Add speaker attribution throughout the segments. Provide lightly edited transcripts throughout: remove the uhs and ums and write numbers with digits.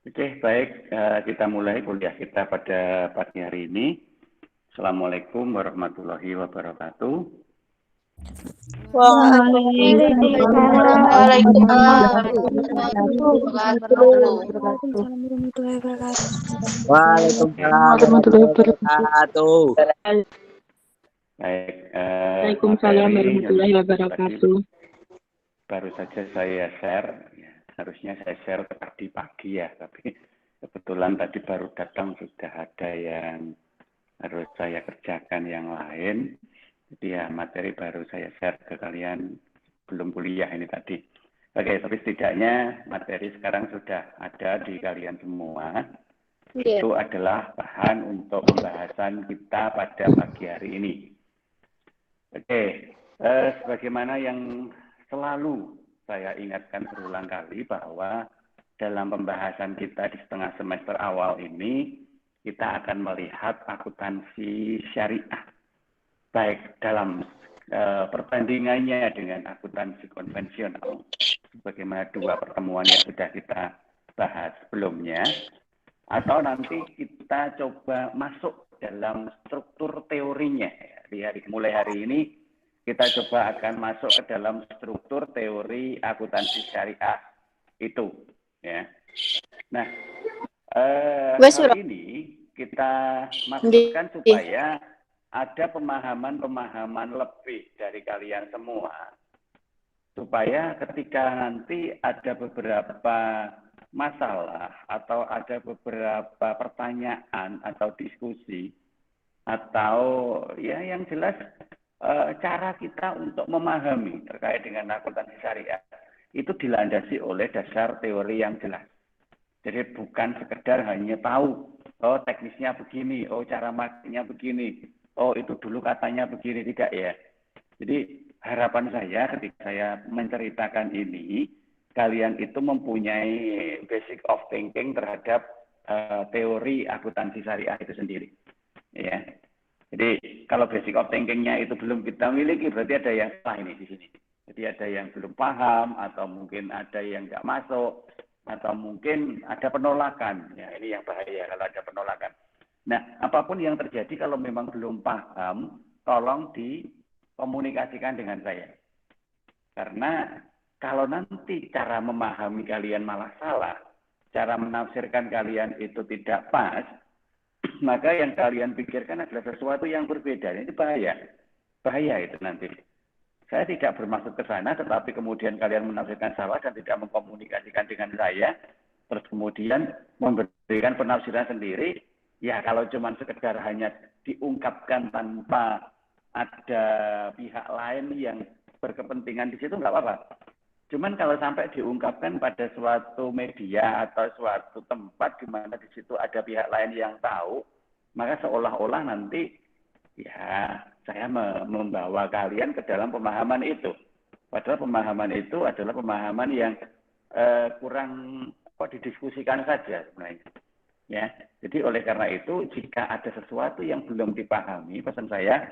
Speaker 1: Oke, baik. Kita mulai kuliah kita pada pagi hari ini. Assalamualaikum warahmatullahi wabarakatuh.
Speaker 2: Waalaikumsalam warahmatullahi wabarakatuh.
Speaker 3: Waalaikumsalam warahmatullahi wabarakatuh.
Speaker 1: Baik.
Speaker 2: Waalaikumsalam warahmatullahi wabarakatuh.
Speaker 1: Baru saja saya share. Ya, harusnya saya share tadi pagi ya, tapi kebetulan tadi baru datang sudah ada yang harus saya kerjakan yang lain. Jadi ya materi baru saya share ke kalian belum kuliah ini tadi. Oke, tapi setidaknya materi sekarang sudah ada di kalian semua.
Speaker 2: Yeah.
Speaker 1: Itu adalah bahan untuk pembahasan kita pada pagi hari ini. Oke, sebagaimana yang selalu saya ingatkan berulang kali bahwa dalam pembahasan kita di setengah semester awal ini, kita akan melihat akuntansi syariah. Baik dalam perbandingannya dengan akuntansi konvensional, sebagaimana dua pertemuan yang sudah kita bahas sebelumnya, atau nanti kita coba masuk dalam struktur teorinya. Mulai hari ini kita coba akan masuk ke dalam struktur teori akuntansi syariah itu. Ya. Nah, hal ini kita maksudkan supaya ada pemahaman-pemahaman lebih dari kalian semua, supaya ketika nanti ada beberapa masalah atau ada beberapa pertanyaan atau diskusi atau ya yang jelas cara kita untuk memahami terkait dengan akuntansi syariah itu dilandasi oleh dasar teori yang jelas. Jadi bukan sekedar hanya tahu, oh teknisnya begini, oh cara makainya begini, oh itu dulu katanya begini, tidak ya. Jadi harapan saya ketika saya menceritakan ini, kalian itu mempunyai basic of thinking terhadap teori akuntansi syariah itu sendiri. Ya. Jadi kalau basic of thinking-nya itu belum kita miliki, berarti ada yang salah ini di sini. Jadi ada yang belum paham, atau mungkin ada yang nggak masuk, atau mungkin ada penolakan. Ya, ini yang bahaya kalau ada penolakan. Nah, apapun yang terjadi kalau memang belum paham, tolong dikomunikasikan dengan saya. Karena kalau nanti cara memahami kalian malah salah, cara menafsirkan kalian itu tidak pas, maka yang kalian pikirkan adalah sesuatu yang berbeda. Ini bahaya. Bahaya itu nanti. Saya tidak bermaksud ke sana, tetapi kemudian kalian menafsirkan salah dan tidak mengkomunikasikan dengan saya, terus kemudian memberikan penafsiran sendiri, ya kalau cuma sekedar hanya diungkapkan tanpa ada pihak lain yang berkepentingan di situ, nggak apa-apa. Cuman kalau sampai diungkapkan pada suatu media atau suatu tempat di mana di situ ada pihak lain yang tahu, maka seolah-olah nanti ya saya membawa kalian ke dalam pemahaman itu. Padahal pemahaman itu adalah pemahaman yang kurang didiskusikan saja sebenarnya. Ya, jadi oleh karena itu jika ada sesuatu yang belum dipahami, pesan saya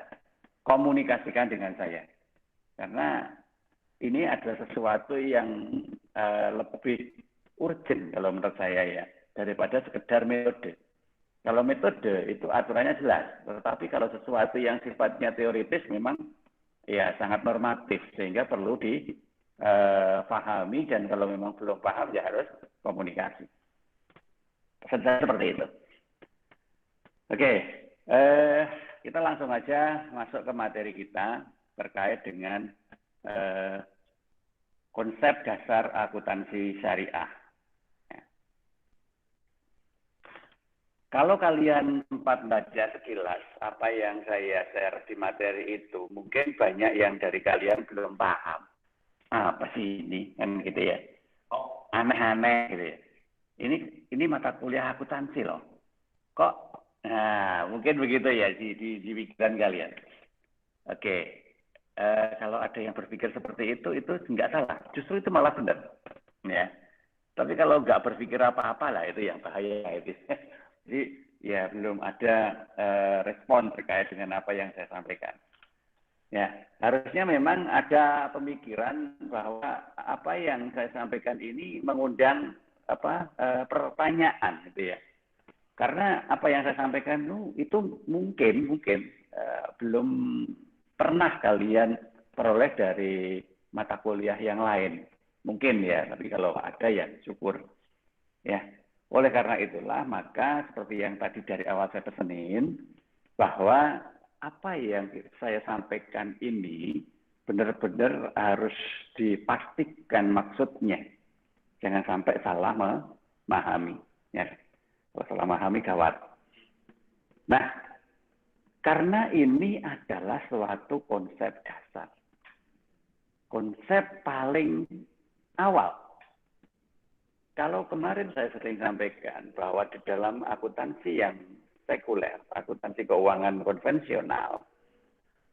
Speaker 1: komunikasikan dengan saya. Karena ini adalah sesuatu yang lebih urgent kalau menurut saya ya, daripada sekedar metode. Kalau metode itu aturannya jelas, tetapi kalau sesuatu yang sifatnya teoritis memang ya sangat normatif, sehingga perlu dipahami dan kalau memang belum paham ya harus komunikasi. Pesan saya seperti itu. Oke, kita langsung aja masuk ke materi kita terkait dengan konsep dasar akuntansi syariah. Kalau kalian sempat baca sekilas apa yang saya share di materi itu, mungkin banyak yang dari kalian belum paham. Apa sih ini? Kan gitu ya. Oh, aneh-aneh gitu ya. Ini mata kuliah akuntansi loh. Kok? Nah, mungkin begitu ya di pikiran kalian. Oke. Kalau ada yang berpikir seperti itu nggak salah. Justru itu malah benar. Ya. Tapi kalau nggak berpikir apa-apa lah itu yang bahaya itu. Jadi ya belum ada respon terkait dengan apa yang saya sampaikan. Ya, harusnya memang ada pemikiran bahwa apa yang saya sampaikan ini mengundang pertanyaan gitu ya. Karena apa yang saya sampaikan itu mungkin belum pernah kalian peroleh dari mata kuliah yang lain. Mungkin ya, tapi kalau ada ya syukur. Ya. Oleh karena itulah maka seperti yang tadi dari awal saya pesenin bahwa apa yang saya sampaikan ini benar-benar harus dipastikan maksudnya. Jangan sampai salah memahami. Ya. Kalau salah memahami gawat. Nah, karena ini adalah suatu konsep dasar. Konsep paling awal. Kalau kemarin saya sering sampaikan bahwa di dalam akuntansi yang sekuler, akuntansi keuangan konvensional,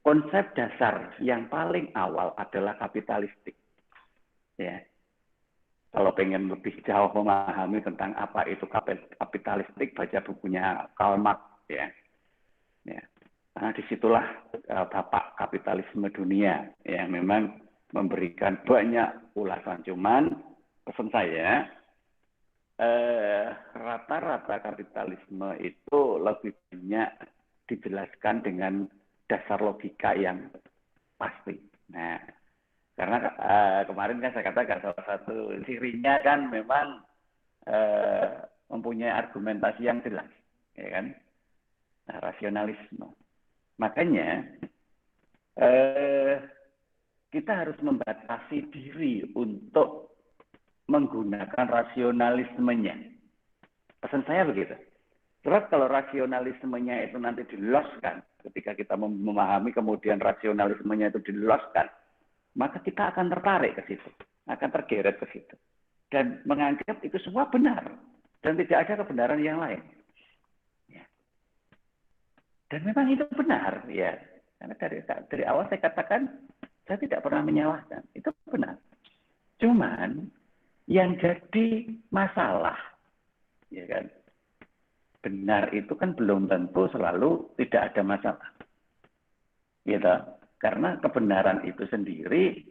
Speaker 1: konsep dasar yang paling awal adalah kapitalistik. Ya. Kalau pengen lebih jauh memahami tentang apa itu kapitalistik, baca bukunya Karl Marx. Ya. Ya. Karena disitulah bapak kapitalisme dunia yang memang memberikan banyak ulasan. Cuman pesan saya, rata-rata kapitalisme itu lebih banyak dijelaskan dengan dasar logika yang pasti. Nah, karena kemarin kan saya katakan salah satu cirinya kan memang mempunyai argumentasi yang jelas, ya kan? Nah, rasionalisme. Makanya kita harus membatasi diri untuk menggunakan rasionalismenya. Pesan saya begitu. Sebab kalau rasionalismenya itu nanti diloloskan, ketika kita memahami kemudian rasionalismenya itu diloloskan, maka kita akan tertarik ke situ, akan tergeret ke situ. Dan menganggap itu semua benar. Dan tidak ada kebenaran yang lain. Ya. Dan memang itu benar. Ya. Karena dari awal saya katakan, saya tidak pernah menyalahkan. Itu benar. Cuman, yang jadi masalah, ya kan, benar itu kan belum tentu selalu tidak ada masalah. Gitu. Karena kebenaran itu sendiri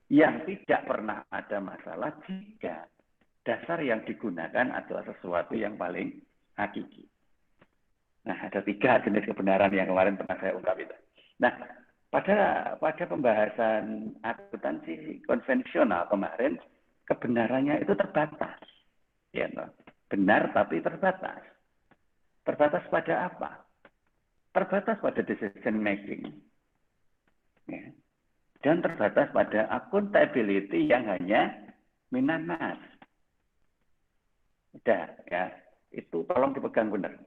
Speaker 1: yang tidak pernah ada masalah jika dasar yang digunakan adalah sesuatu yang paling hakiki. Nah, ada 3 jenis kebenaran yang kemarin pernah saya ungkap itu. Nah, pada pembahasan akuntansi konvensional kemarin, kebenarannya itu terbatas. Ya, benar tapi terbatas. Terbatas pada apa? Terbatas pada decision making. Ya. Dan terbatas pada accountability yang hanya minanas. Udah, ya. Itu tolong dipegang benar.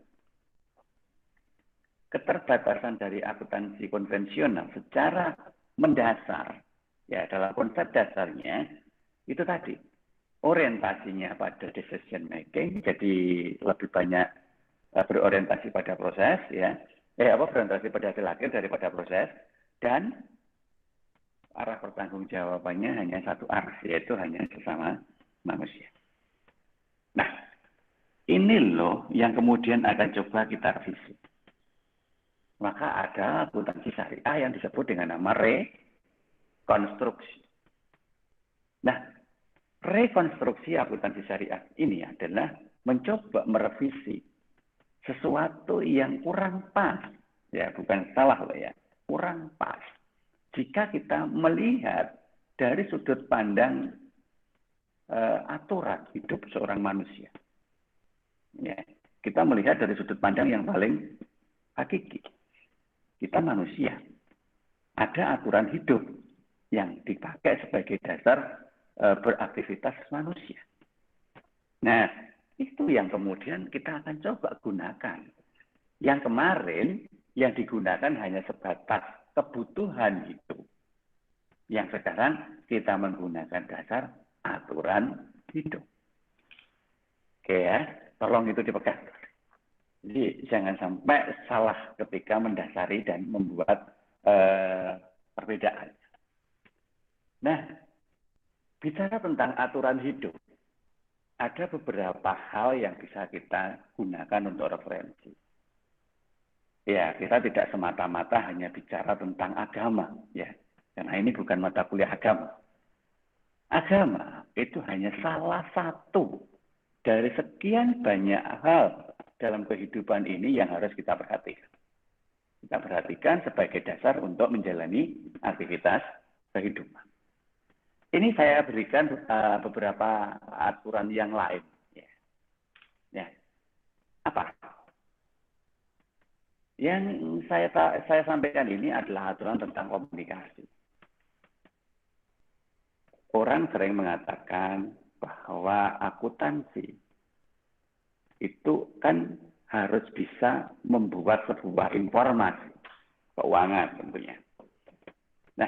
Speaker 1: Keterbatasan dari akuntansi konvensional secara mendasar, ya dalam konsep dasarnya, itu tadi, orientasinya pada decision making, jadi lebih banyak berorientasi pada proses, ya, berorientasi pada hasil akhir daripada proses, dan arah pertanggungjawabannya hanya satu arah, yaitu hanya sesama manusia. Nah, ini loh yang kemudian akan coba kita revisi. Maka ada akuntansi syariah yang disebut dengan nama rekonstruksi. Nah, rekonstruksi akuntansi syariah ini adalah mencoba merevisi sesuatu yang kurang pas. Ya, bukan salah loh ya, kurang pas. Jika kita melihat dari sudut pandang aturan hidup seorang manusia. Ya, kita melihat dari sudut pandang yang paling hakiki. Kita manusia. Ada aturan hidup yang dipakai sebagai dasar beraktivitas manusia. Nah, itu yang kemudian kita akan coba gunakan. Yang kemarin yang digunakan hanya sebatas kebutuhan hidup. Yang sekarang kita menggunakan dasar aturan hidup. Oke ya, tolong itu dipegang. Jadi jangan sampai salah ketika mendasari dan membuat perbedaan. Nah, bicara tentang aturan hidup, ada beberapa hal yang bisa kita gunakan untuk referensi. Ya, kita tidak semata-mata hanya bicara tentang agama, ya, karena ini bukan mata kuliah agama. Agama itu hanya salah satu dari sekian banyak hal dalam kehidupan ini yang harus kita perhatikan. Kita perhatikan sebagai dasar untuk menjalani aktivitas kehidupan. Ini saya berikan beberapa aturan yang lain. Ya. Apa? Yang saya sampaikan ini adalah aturan tentang komunikasi. Orang sering mengatakan bahwa akuntansi itu kan harus bisa membuat sebuah informasi keuangan tentunya. Nah,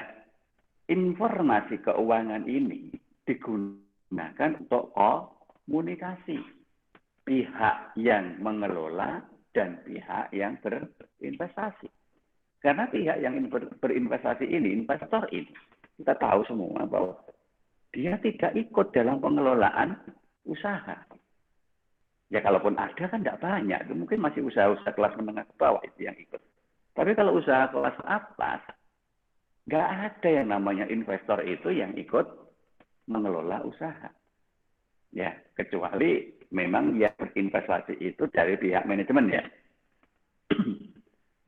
Speaker 1: informasi keuangan ini digunakan untuk komunikasi pihak yang mengelola dan pihak yang berinvestasi. Karena pihak yang berinvestasi ini, investor ini, kita tahu semua bahwa dia tidak ikut dalam pengelolaan usaha. Ya kalaupun ada kan tidak banyak, mungkin masih usaha-usaha kelas menengah ke bawah itu yang ikut. Tapi kalau usaha kelas atas, nggak ada yang namanya investor itu yang ikut mengelola usaha. Ya, kecuali memang yang berinvestasi itu dari pihak manajemen ya.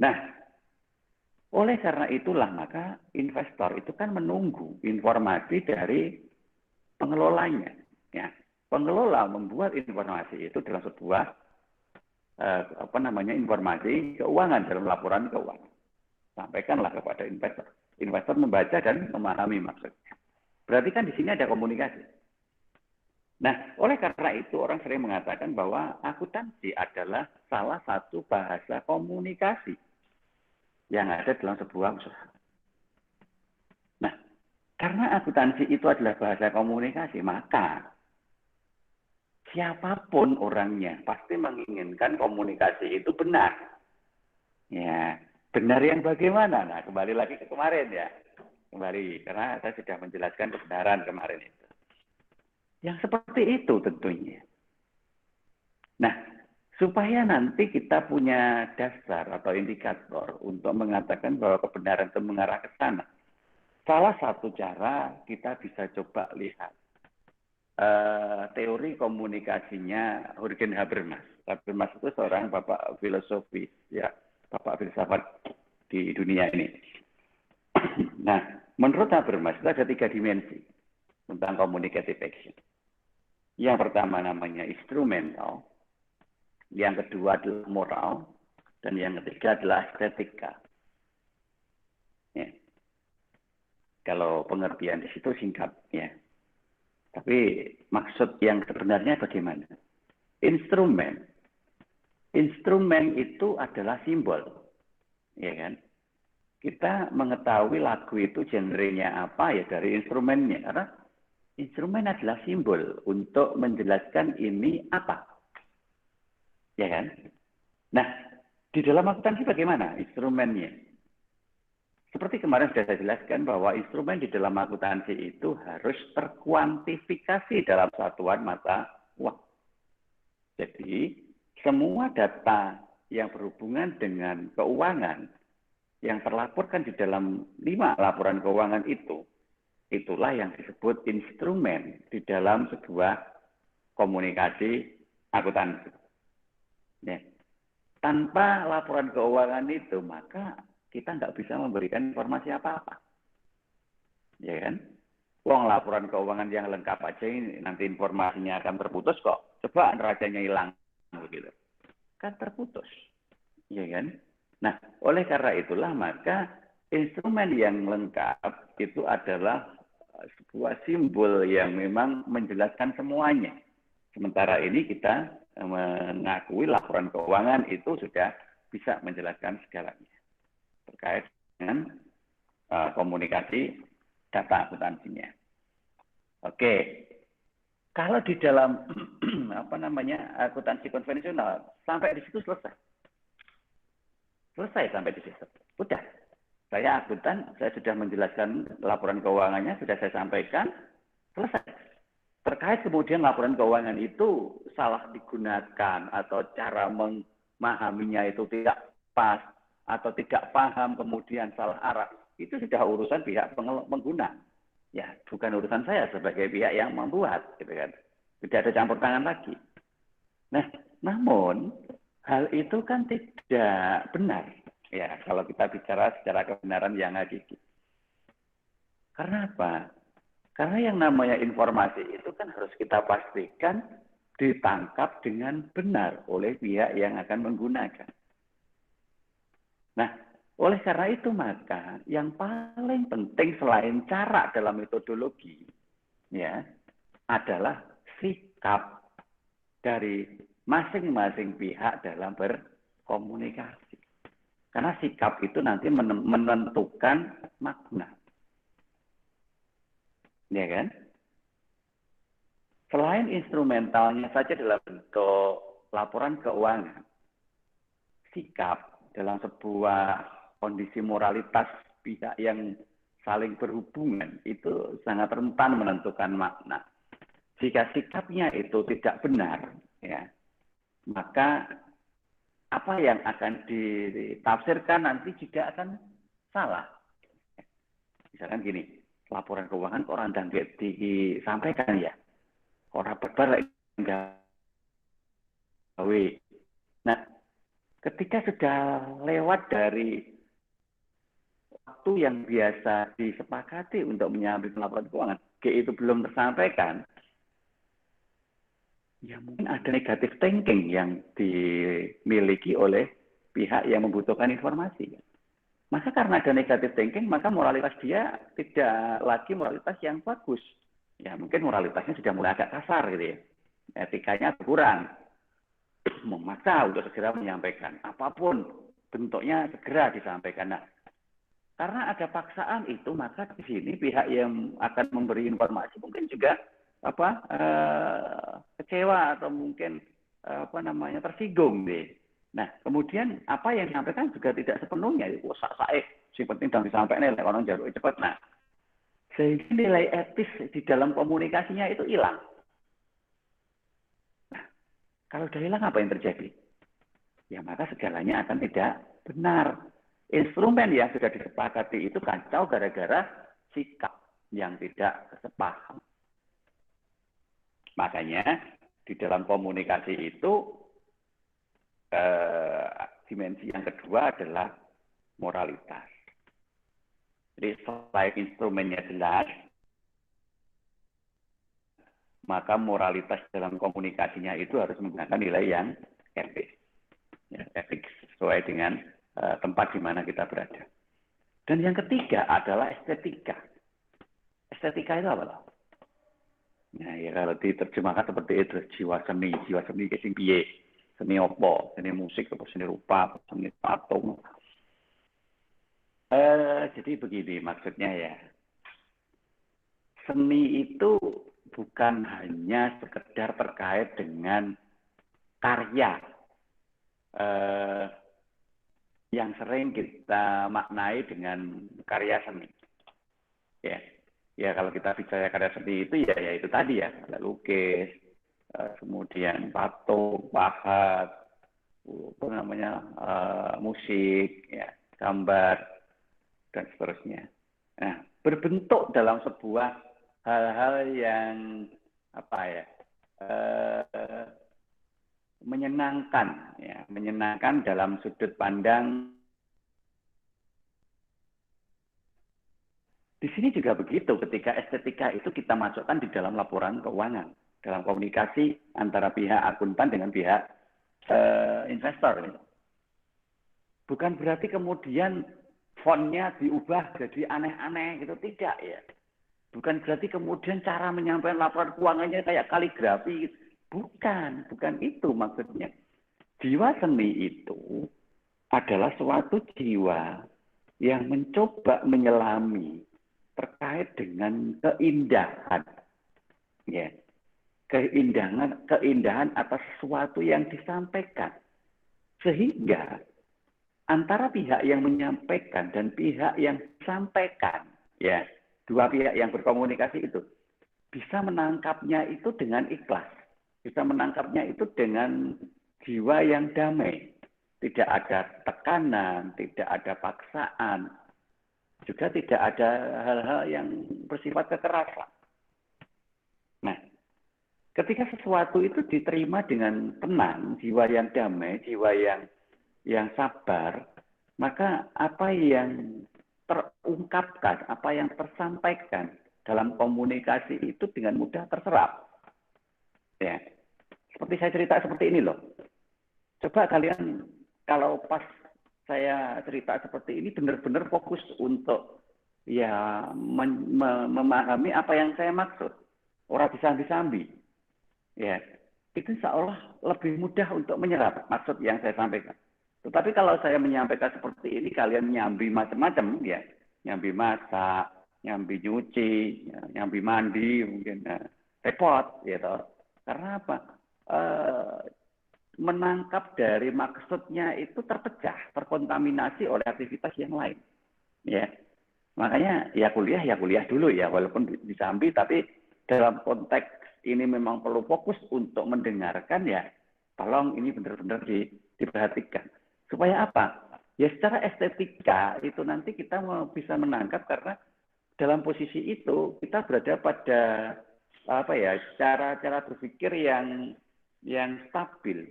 Speaker 1: Nah, oleh karena itulah maka investor itu kan menunggu informasi dari pengelolanya. Ya, pengelola membuat informasi itu dalam sebuah informasi keuangan dalam laporan keuangan. Sampaikanlah kepada investor. Investor membaca dan memahami maksudnya. Berarti kan di sini ada komunikasi. Nah, oleh karena itu orang sering mengatakan bahwa akuntansi adalah salah satu bahasa komunikasi yang ada dalam sebuah usaha. Nah, karena akuntansi itu adalah bahasa komunikasi, maka siapapun orangnya pasti menginginkan komunikasi itu benar. Ya, benar yang bagaimana? Nah, kembali lagi ke kemarin ya. Kembali, karena saya sudah menjelaskan kebenaran kemarin itu. Yang seperti itu tentunya. Nah, supaya nanti kita punya dasar atau indikator untuk mengatakan bahwa kebenaran itu mengarah ke sana. Salah satu cara kita bisa coba lihat teori komunikasinya Jürgen Habermas. Habermas itu seorang bapak filosofi, ya, bapak filsafat di dunia ini. Nah, menurut Habermas itu ada 3 dimensi tentang communicative action. Yang pertama namanya instrumental, yang kedua adalah moral, dan yang ketiga adalah estetika. Ya. Kalau pengertian di situ singkat, ya. Tapi maksud yang sebenarnya bagaimana? Instrumen itu adalah simbol, ya kan? Kita mengetahui lagu itu genrenya apa ya dari instrumennya, karena instrumen adalah simbol untuk menjelaskan ini apa. Ya kan? Nah, di dalam akuntansi bagaimana instrumennya? Seperti kemarin sudah saya jelaskan bahwa instrumen di dalam akuntansi itu harus terkuantifikasi dalam satuan mata uang. Jadi, semua data yang berhubungan dengan keuangan yang terlaporkan di dalam 5 laporan keuangan itu, itulah yang disebut instrumen di dalam sebuah komunikasi akuntansi. Ya. Tanpa laporan keuangan itu, maka kita nggak bisa memberikan informasi apa-apa. Ya kan? Wong laporan keuangan yang lengkap aja ini nanti informasinya akan terputus kok. Coba neracanya hilang begitu. Kan terputus. Ya kan? Nah, oleh karena itulah maka instrumen yang lengkap itu adalah sebuah simbol yang memang menjelaskan semuanya. Sementara ini kita mengakui laporan keuangan itu sudah bisa menjelaskan segalanya terkait dengan komunikasi data akuntansinya. Oke, kalau di dalam akuntansi konvensional sampai di situ selesai sampai di situ. Udah, saya akuntan, saya sudah menjelaskan laporan keuangannya, sudah saya sampaikan, selesai. Terkait kemudian laporan keuangan itu salah digunakan atau cara memahaminya itu tidak pas atau tidak paham kemudian salah arah, itu sudah urusan pihak pengguna. Ya, bukan urusan saya sebagai pihak yang membuat, gitu kan. Tidak ada campur tangan lagi. Nah, namun hal itu kan tidak benar ya kalau kita bicara secara kebenaran yang hakiki. Karena apa? Karena yang namanya informasi itu kan harus kita pastikan ditangkap dengan benar oleh pihak yang akan menggunakan. Nah, oleh karena itu maka yang paling penting selain cara dalam metodologi ya adalah sikap dari masing-masing pihak dalam berkomunikasi. Karena sikap itu nanti menentukan makna. Ya kan? Selain instrumentalnya saja dalam bentuk laporan keuangan, sikap dalam sebuah kondisi moralitas pihak yang saling berhubungan itu sangat rentan menentukan makna. Jika sikapnya itu tidak benar, ya, maka apa yang akan ditafsirkan nanti juga akan salah. Misalkan gini, laporan keuangan kok orang dangge disampaikan ya, orang berbar enggak gawe. Nah, ketika sudah lewat dari waktu yang biasa disepakati untuk menyampaikan laporan keuangan, itu belum tersampaikan, ya mungkin ada negatif thinking yang dimiliki oleh pihak yang membutuhkan informasi. Maka karena ada negatif thinking, maka moralitas dia tidak lagi moralitas yang bagus. Ya mungkin moralitasnya sudah mulai agak kasar gitu ya. Etikanya kurang. Memaksa untuk segera menyampaikan. Apapun bentuknya segera disampaikan. Nah, karena ada paksaan itu, maka di sini pihak yang akan memberi informasi mungkin juga kecewa atau mungkin tersinggung deh. Nah, kemudian apa yang disampaikan juga tidak sepenuhnya itu si penting dan disampaikan oleh orang jalur cepat. Nah, sehingga nilai etis di dalam komunikasinya itu hilang. Nah, kalau sudah hilang apa yang terjadi? Ya maka segalanya akan tidak benar. Instrumen yang sudah disepakati itu kacau gara-gara sikap yang tidak sepaham. Makanya di dalam komunikasi itu dimensi yang kedua adalah moralitas. Jadi selain instrumennya jelas, maka moralitas dalam komunikasinya itu harus menggunakan nilai yang etis. Ya, etik sesuai dengan tempat di mana kita berada. Dan yang ketiga adalah estetika. Estetika itu apa? Nah, ya kalau diterjemahkan seperti itu, jiwa seni ke sing piye? Seni opo, seni musik, atau seni rupa, seni patung. Jadi begini maksudnya ya. Seni itu bukan hanya sekedar terkait dengan karya yang sering kita maknai dengan karya seni. Ya kalau kita bicara karya seni itu ya itu tadi ya, ada lukis, kemudian patung, pahat, musik, ya, gambar dan seterusnya. Nah, berbentuk dalam sebuah hal-hal yang menyenangkan dalam sudut pandang. Di sini juga begitu, ketika estetika itu kita masukkan di dalam laporan keuangan, dalam komunikasi antara pihak akuntan dengan pihak investor. Bukan berarti kemudian fontnya diubah jadi aneh-aneh gitu, tidak ya. Bukan berarti kemudian cara menyampaikan laporan keuangannya kayak kaligrafi. Bukan itu maksudnya. Jiwa seni itu adalah suatu jiwa yang mencoba menyelami terkait dengan keindahan. Ya. Keindahan atas sesuatu yang disampaikan. Sehingga antara pihak yang menyampaikan dan pihak yang disampaikan, ya, dua pihak yang berkomunikasi itu bisa menangkapnya itu dengan ikhlas, bisa menangkapnya itu dengan jiwa yang damai, tidak ada tekanan, tidak ada paksaan, juga tidak ada hal-hal yang bersifat kekerasan. Nah, ketika sesuatu itu diterima dengan tenang, jiwa yang damai, jiwa yang sabar, maka apa yang terungkapkan, apa yang tersampaikan dalam komunikasi itu dengan mudah terserap. Ya, seperti saya cerita seperti ini loh. Coba kalian kalau pas saya cerita seperti ini benar-benar fokus untuk ya memahami apa yang saya maksud. Orang disambi-sambi. Ya, itu seolah lebih mudah untuk menyerap maksud yang saya sampaikan. Tetapi kalau saya menyampaikan seperti ini, kalian nyambi macam-macam, ya, nyambi masak, nyambi nyuci, nyambi mandi, mungkin repot, gitu. Karena apa? Menangkap dari maksudnya itu terpecah, terkontaminasi oleh aktivitas yang lain, ya. Makanya ya kuliah dulu ya, walaupun disambi, tapi dalam konteks ini memang perlu fokus untuk mendengarkan ya. Tolong ini benar-benar diperhatikan. Supaya apa? Ya secara estetika itu nanti kita bisa menangkap karena dalam posisi itu kita berada pada apa ya cara berpikir yang stabil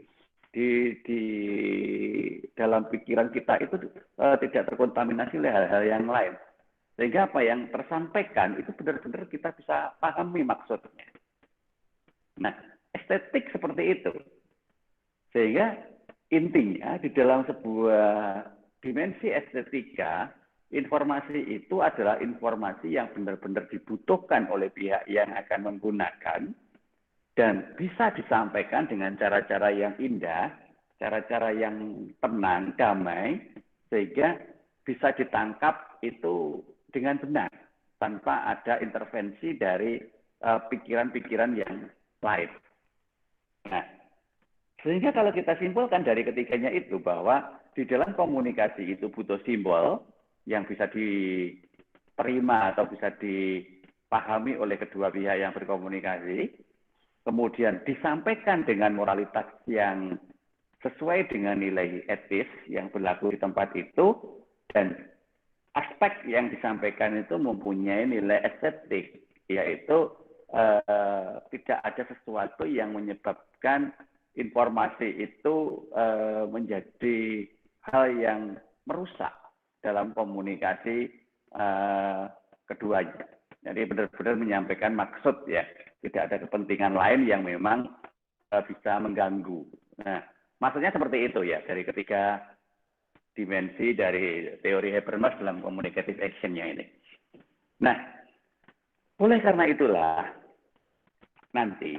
Speaker 1: di dalam pikiran kita itu tidak terkontaminasi oleh hal-hal yang lain. Sehingga apa yang tersampaikan itu benar-benar kita bisa pahami maksudnya. Nah, estetik seperti itu. Sehingga intinya di dalam sebuah dimensi estetika, informasi itu adalah informasi yang benar-benar dibutuhkan oleh pihak yang akan menggunakan dan bisa disampaikan dengan cara-cara yang indah, cara-cara yang tenang, damai, sehingga bisa ditangkap itu dengan benar tanpa ada intervensi dari pikiran-pikiran yang lain. Nah, sehingga kalau kita simpulkan dari ketiganya itu bahwa di dalam komunikasi itu butuh simbol yang bisa diterima atau bisa dipahami oleh kedua pihak yang berkomunikasi, kemudian disampaikan dengan moralitas yang sesuai dengan nilai etis yang berlaku di tempat itu, dan aspek yang disampaikan itu mempunyai nilai estetik, yaitu tidak ada sesuatu yang menyebabkan informasi itu menjadi hal yang merusak dalam komunikasi keduanya. Jadi benar-benar menyampaikan maksud ya, tidak ada kepentingan lain yang memang bisa mengganggu. Nah, maksudnya seperti itu ya dari ketiga dimensi dari teori Habermas dalam communicative action-nya ini. Nah, oleh karena itulah nanti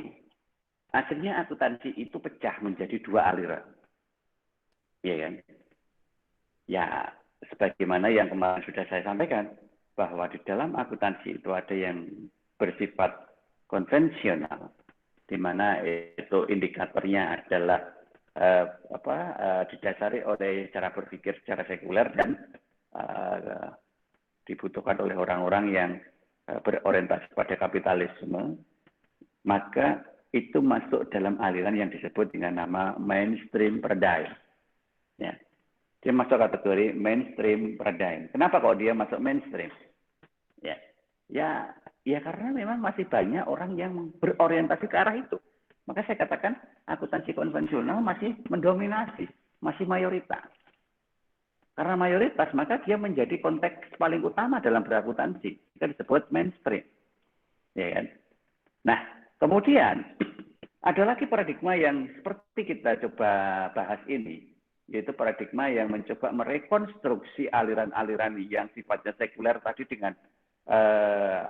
Speaker 1: akhirnya akuntansi itu pecah menjadi dua aliran. Iya kan? Ya, sebagaimana yang kemarin sudah saya sampaikan, bahwa di dalam akuntansi itu ada yang bersifat konvensional, di mana itu indikatornya adalah didasari oleh cara berpikir secara sekuler dan dibutuhkan oleh orang-orang yang berorientasi pada kapitalisme, maka itu masuk dalam aliran yang disebut dengan nama mainstream paradigm. Ya. Dia masuk kategori mainstream paradigm. Kenapa kok dia masuk mainstream? Ya karena memang masih banyak orang yang berorientasi ke arah itu. Maka saya katakan akuntansi konvensional masih mendominasi, masih mayoritas. Karena mayoritas, maka dia menjadi konteks paling utama dalam berakuntansi. Kita disebut mainstream. Ya kan? Nah, kemudian ada lagi paradigma yang seperti kita coba bahas ini, yaitu paradigma yang mencoba merekonstruksi aliran-aliran yang sifatnya sekuler tadi dengan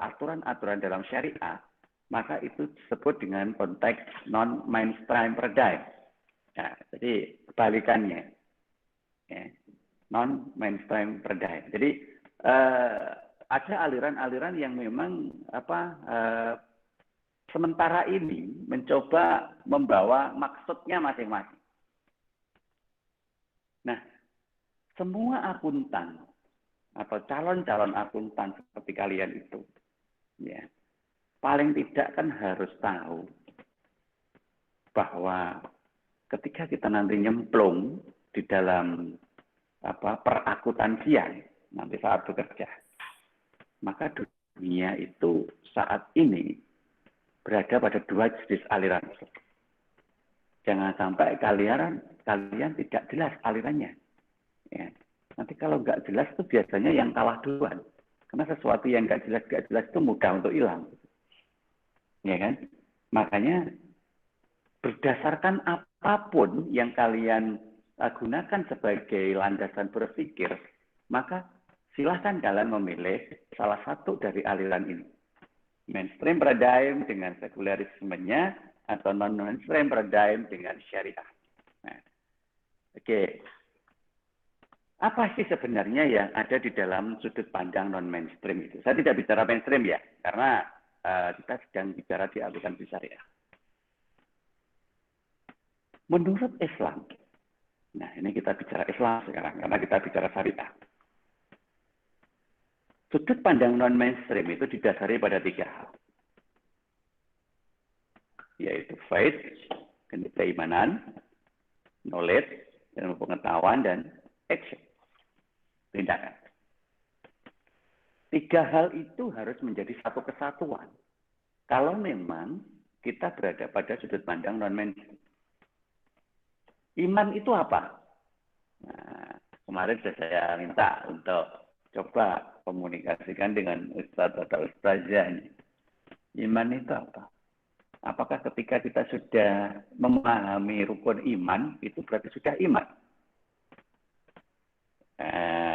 Speaker 1: aturan-aturan dalam syariah, maka itu disebut dengan konteks non-mainstream paradigm. Nah, jadi kebalikannya. Ya. Non-mainstream paradigm. Jadi ada aliran-aliran yang memang sementara ini mencoba membawa maksudnya masing-masing. Nah, semua akuntan atau calon-calon akuntan seperti kalian itu, ya, paling tidak kan harus tahu bahwa ketika kita nanti nyemplung di dalam perakuntansian nanti saat bekerja, maka dunia itu saat ini berada pada dua jenis aliran. Jangan sampai kalian tidak jelas alirannya. Ya. Nanti kalau nggak jelas itu biasanya yang kalah duluan. Karena sesuatu yang nggak jelas itu mudah untuk hilang. Ya kan? Makanya berdasarkan apapun yang kalian gunakan sebagai landasan berpikir, maka silahkan kalian memilih salah satu dari aliran ini. Mainstream paradigm dengan sekularismenya atau non-mainstream paradigm dengan syariah. Nah, oke. Apa sih sebenarnya yang ada di dalam sudut pandang non-mainstream itu? Saya tidak bicara mainstream ya, karena kita sedang bicara di akuntansi syariah. Menurut Islam, nah ini kita bicara Islam sekarang, karena kita bicara syariah. Sudut pandang non-mainstream itu didasari pada 3 hal. Yaitu faith, keimanan, knowledge, ilmu pengetahuan, dan action, tindakan. 3 hal itu harus menjadi satu kesatuan. Kalau memang kita berada pada sudut pandang non-mainstream. Iman itu apa? Nah, kemarin sudah saya minta untuk coba komunikasikan dengan Ustadz atau Ustazah. Iman itu apa? Apakah ketika kita sudah memahami rukun iman, itu berarti sudah iman?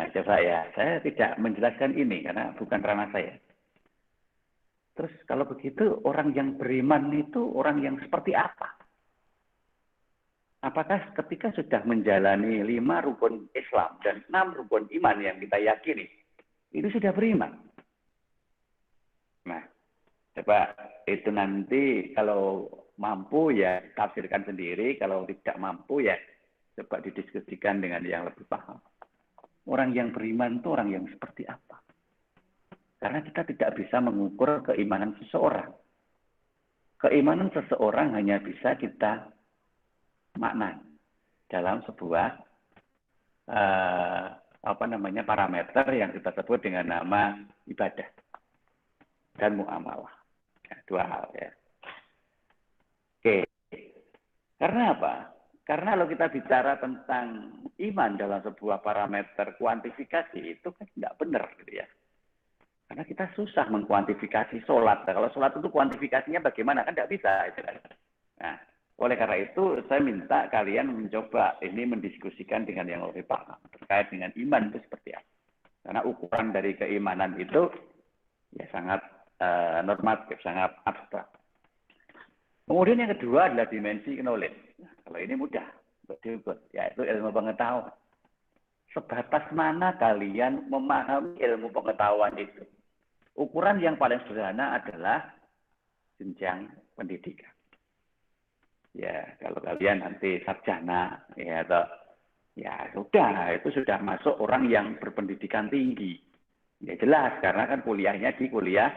Speaker 1: Coba ya, saya tidak menjelaskan ini karena bukan ranah saya. Terus kalau begitu, orang yang beriman itu orang yang seperti apa? Apakah ketika sudah menjalani 5 rukun Islam dan 6 rukun iman yang kita yakini, itu sudah beriman? Nah, coba itu nanti kalau mampu ya tafsirkan sendiri, kalau tidak mampu ya coba didiskusikan dengan yang lebih paham. Orang yang beriman itu orang yang seperti apa? Karena kita tidak bisa mengukur keimanan seseorang. Keimanan seseorang hanya bisa kita makna dalam sebuah parameter yang kita sebut dengan nama ibadah dan muamalah. 2 hal ya. Oke. Karena apa? Karena kalau kita bicara tentang iman dalam sebuah parameter kuantifikasi itu kan tidak benar gitu ya. Karena kita susah mengkuantifikasi sholat. Nah, kalau sholat itu kuantifikasinya bagaimana? Kan tidak bisa. Itu kan. Nah, oleh karena itu saya minta kalian mencoba ini mendiskusikan dengan yang lebih paham terkait dengan iman itu seperti apa. Karena ukuran dari keimanan itu ya sangat normatif, sangat abstrak. Kemudian yang kedua adalah dimensi knowledge. Nah, kalau ini mudah untuk diukur, yaitu ilmu pengetahuan. Sebatas mana kalian memahami ilmu pengetahuan itu? Ukuran yang paling sederhana adalah jenjang pendidikan. Ya, kalau kalian nanti sarjana, ya atau ya sudah, itu sudah masuk orang yang berpendidikan tinggi. Ya jelas, karena kan kuliahnya di kuliah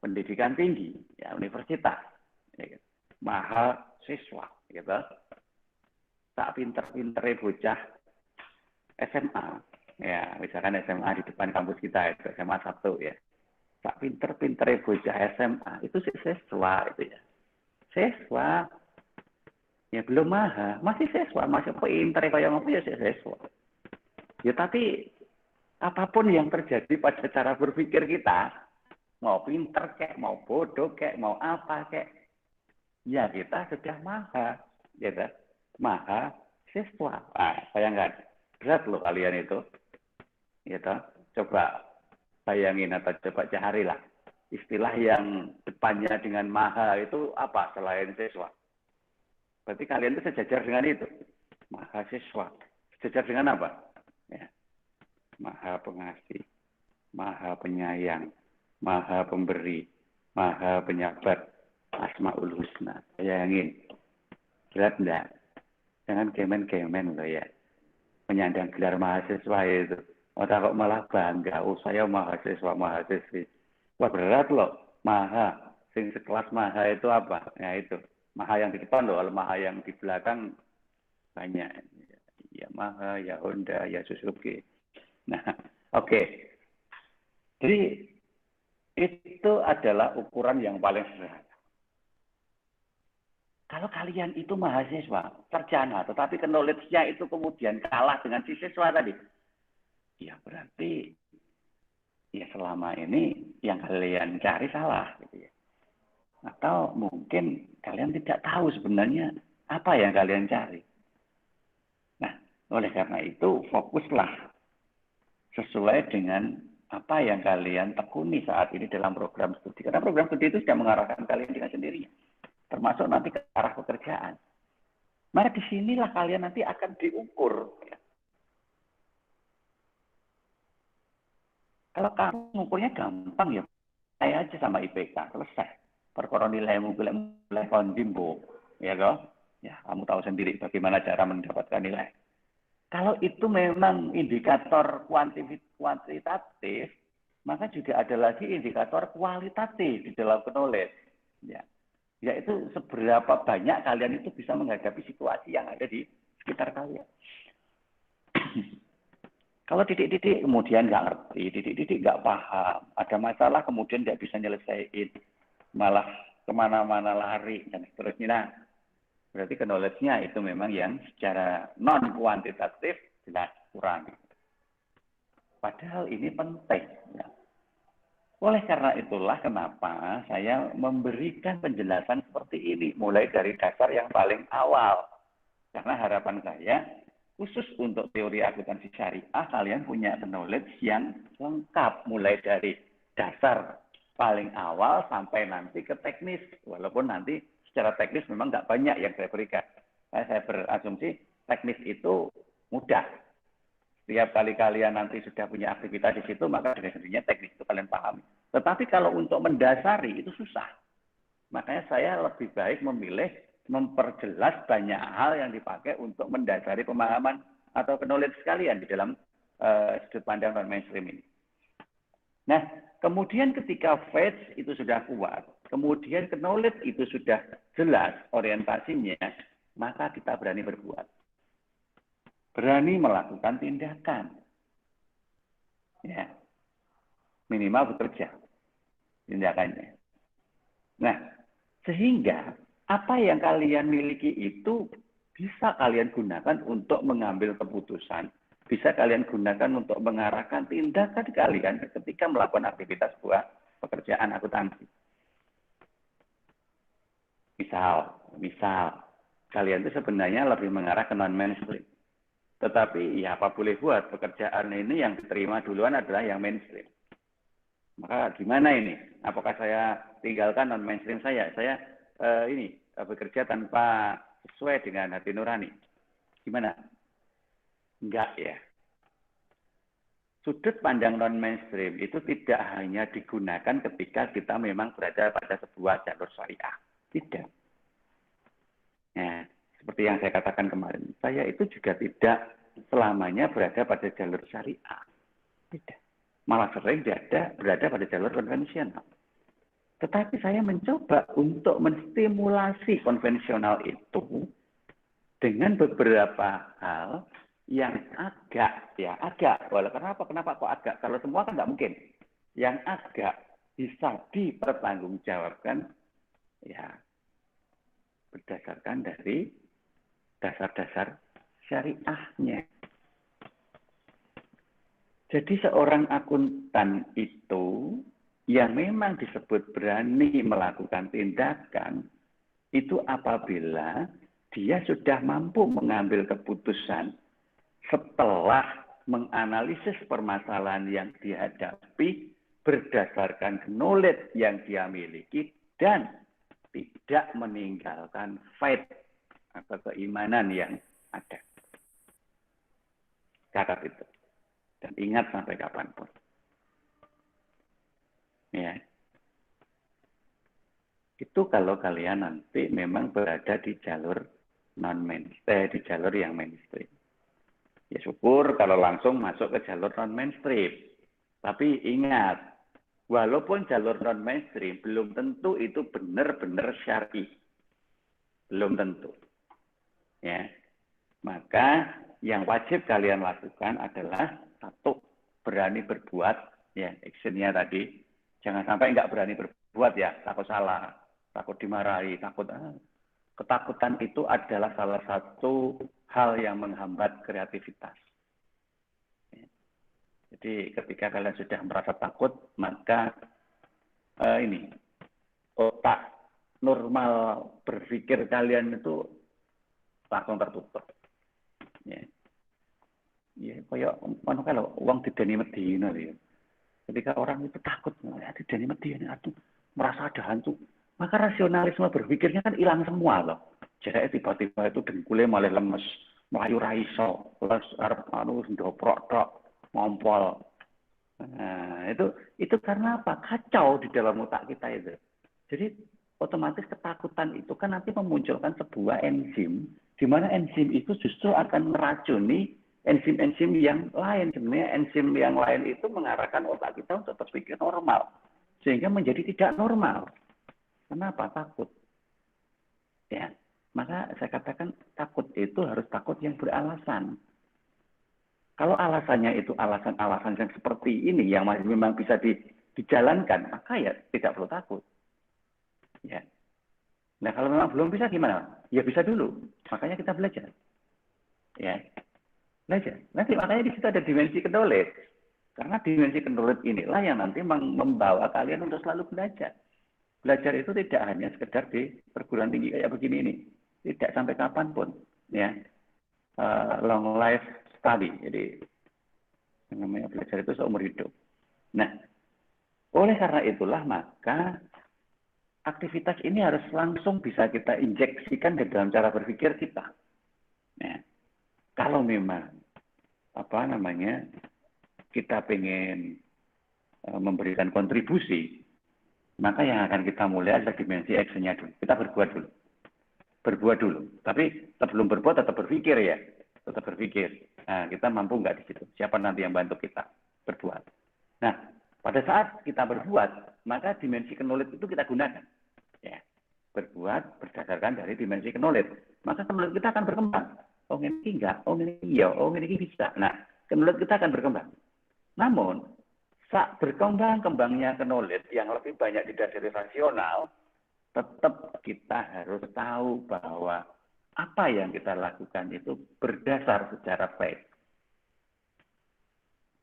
Speaker 1: pendidikan tinggi, ya universitas. Ya, mahasiswa, gitu. Tak pinter-pintere bocah SMA, ya misalkan SMA di depan kampus kita itu SMA 1 ya. Tak pinter-pintere bocah SMA itu siswa itu ya. Siswa ya belum masih siswa, masih pinter kayak ngopo ya siswa. Ya tapi apapun yang terjadi pada cara berpikir kita, mau pinter kek, mau bodoh kek, mau apa kek, ya kita sudah gitu. Siswa. Nah, bayangkan, berat loh kalian itu. Gitu. Coba bayangin atau coba carilah istilah yang depannya dengan maha itu apa selain siswa. Berarti kalian itu sejajar dengan itu. Mahasiswa. Sejajar dengan apa? Ya. Maha pengasih, maha penyayang, maha pemberi, maha penyabar, asmaul husna. Bayangin. Berat enggak? Jangan kemen-kemen loh ya. Menyandang gelar mahasiswa itu. Orang kok malah bangga. Oh saya mahasiswa, mahasiswi. Wah berat loh. Maha. Sing sekelas maha itu apa? Ya itu. Maha yang di depan loh, kalau maha yang di belakang banyak. Ya maha, ya Honda, ya Suzuki. Nah, oke. Jadi itu adalah ukuran yang paling sederhana. Kalau kalian itu mahasiswa, sarjana, tetapi knowledge-nya itu kemudian kalah dengan si siswa tadi, ya berarti ya selama ini yang kalian cari salah, gitu ya. Atau mungkin kalian tidak tahu sebenarnya apa yang kalian cari. Nah, oleh karena itu fokuslah sesuai dengan apa yang kalian tekuni saat ini dalam program studi. Karena program studi itu sudah mengarahkan kalian dengan sendirinya, termasuk nanti ke arah pekerjaan. Maka disinilah kalian nanti akan diukur. Kalau kamu mengukurnya gampang ya, saya aja sama IPK selesai. Perkara nilaimu mulai kondimbo, ya kok? Ya, kamu tahu sendiri bagaimana cara mendapatkan nilai. Kalau itu memang indikator kuantitatif, maka juga ada lagi indikator kualitatif di dalam knowledge. Ya, yaitu seberapa banyak kalian itu bisa menghadapi situasi yang ada di sekitar kalian. Kalau titik-titik kemudian nggak ngerti, titik-titik nggak paham, ada masalah kemudian nggak bisa nyelesain, malah kemana-mana lari dan seterusnya. Nah, berarti knowledge-nya itu memang yang secara non-kuantitatif jelas kurang. Padahal ini penting. Ya. Oleh karena itulah kenapa saya memberikan penjelasan seperti ini, mulai dari dasar yang paling awal. Karena harapan saya, khusus untuk teori akuntansi syariah, kalian punya knowledge yang lengkap, mulai dari dasar paling awal sampai nanti ke teknis. Walaupun nanti secara teknis memang nggak banyak yang saya berikan. Saya berasumsi teknis itu mudah. Setiap kali kalian nanti sudah punya aktivitas di situ, maka dengan sendirinya teknis itu kalian pahami. Tetapi kalau untuk mendasari itu susah. Makanya saya lebih baik memilih memperjelas banyak hal yang dipakai untuk mendasari pemahaman atau knowledge kalian di dalam sudut pandang non-mainstream ini. Nah, kemudian ketika faith itu sudah kuat, kemudian knowledge itu sudah jelas orientasinya, maka kita berani berbuat. Berani melakukan tindakan. Ya. Minimal bekerja tindakannya. Nah, sehingga apa yang kalian miliki itu bisa kalian gunakan untuk mengambil keputusan, bisa kalian gunakan untuk mengarahkan tindakan kalian ketika melakukan aktivitas sebuah pekerjaan akuntansi. Misal kalian itu sebenarnya lebih mengarah ke non-mainstream. Tetapi ya apa boleh buat, pekerjaan ini yang diterima duluan adalah yang mainstream. Maka gimana ini? Apakah saya tinggalkan non-mainstream saya? Saya ini bekerja tanpa sesuai dengan hati nurani. Gimana? Enggak ya. Sudut pandang non-mainstream itu tidak hanya digunakan ketika kita memang berada pada sebuah jalur syariah. Tidak. Nah, seperti yang saya katakan kemarin, saya itu juga tidak selamanya berada pada jalur syariah. Tidak. Malah sering berada pada jalur konvensional. Tetapi saya mencoba untuk menstimulasi konvensional itu dengan beberapa hal yang agak. Kenapa kok agak? Kalau semua kan nggak mungkin. Yang agak bisa dipertanggungjawabkan, ya berdasarkan dari dasar-dasar syariahnya. Jadi seorang akuntan itu yang memang disebut berani melakukan tindakan itu apabila dia sudah mampu mengambil keputusan setelah menganalisis permasalahan yang dihadapi berdasarkan knowledge yang dia miliki dan tidak meninggalkan faith atau keimanan yang ada. Catat itu. Dan ingat sampai kapanpun. Ya. Itu kalau kalian nanti memang berada di jalur non-mainstream, di jalur yang mainstream. Ya syukur kalau langsung masuk ke jalur non-mainstream. Tapi ingat, walaupun jalur non-mainstream, belum tentu itu benar-benar syar'i. Belum tentu. Ya. Maka yang wajib kalian lakukan adalah satu, berani berbuat, ya actionnya tadi. Jangan sampai nggak berani berbuat ya, takut salah, takut dimarahi, takut ketakutan itu adalah salah satu hal yang menghambat kreativitas. Jadi ketika kalian sudah merasa takut, maka ini otak normal berpikir kalian itu langsung tertutup. Ya, ya kayak mana kalau uang didani medina ya. Ketika orang itu takut, ya didani medina itu merasa ada hantu, maka rasionalisme berpikirnya kan hilang semua loh. Jadi tiba-tiba itu dengkulnya malah lemes, melayu raiso, terus arep anu ndoprok tok, ngompol. Nah, itu karena apa? Kacau di dalam otak kita itu. Jadi otomatis ketakutan itu kan nanti memunculkan sebuah enzim, di mana enzim itu justru akan meracuni enzim-enzim yang lain. Sebenarnya enzim yang lain itu mengarahkan otak kita untuk berpikir normal, sehingga menjadi tidak normal. Kenapa? Takut. Ya, maka saya katakan takut itu harus takut yang beralasan. Kalau alasannya itu alasan-alasan yang seperti ini yang masih memang bisa dijalankan, maka ya tidak perlu takut. Ya. Nah kalau memang belum bisa gimana? Ya bisa dulu. Makanya kita belajar. Ya, belajar. Nanti makanya di situ ada dimensi knowledge. Karena dimensi knowledge inilah yang nanti membawa kalian untuk selalu belajar. Belajar itu tidak hanya sekedar di perguruan tinggi kayak begini ini. Tidak sampai kapanpun. Ya. Long life study. Jadi namanya belajar itu seumur hidup. Nah, oleh karena itulah maka aktivitas ini harus langsung bisa kita injeksikan ke dalam cara berpikir kita. Ya. Kalau memang kita pengen memberikan kontribusi, maka yang akan kita mulai adalah dimensi actionnya dulu. Kita berbuat dulu. Tapi sebelum berbuat tetap berpikir ya. Tetap berpikir. Nah, kita mampu nggak di situ? Siapa nanti yang bantu kita berbuat? Nah, pada saat kita berbuat, maka dimensi knowledge itu kita gunakan. Ya, berbuat berdasarkan dari dimensi knowledge. Maka knowledge kita akan berkembang. Oh ini enggak, oh ini iya, oh ini bisa. Nah, knowledge kita akan berkembang. Namun, saat berkembangnya knowledge yang lebih banyak didasari rasional, tetap kita harus tahu bahwa apa yang kita lakukan itu berdasar secara faith.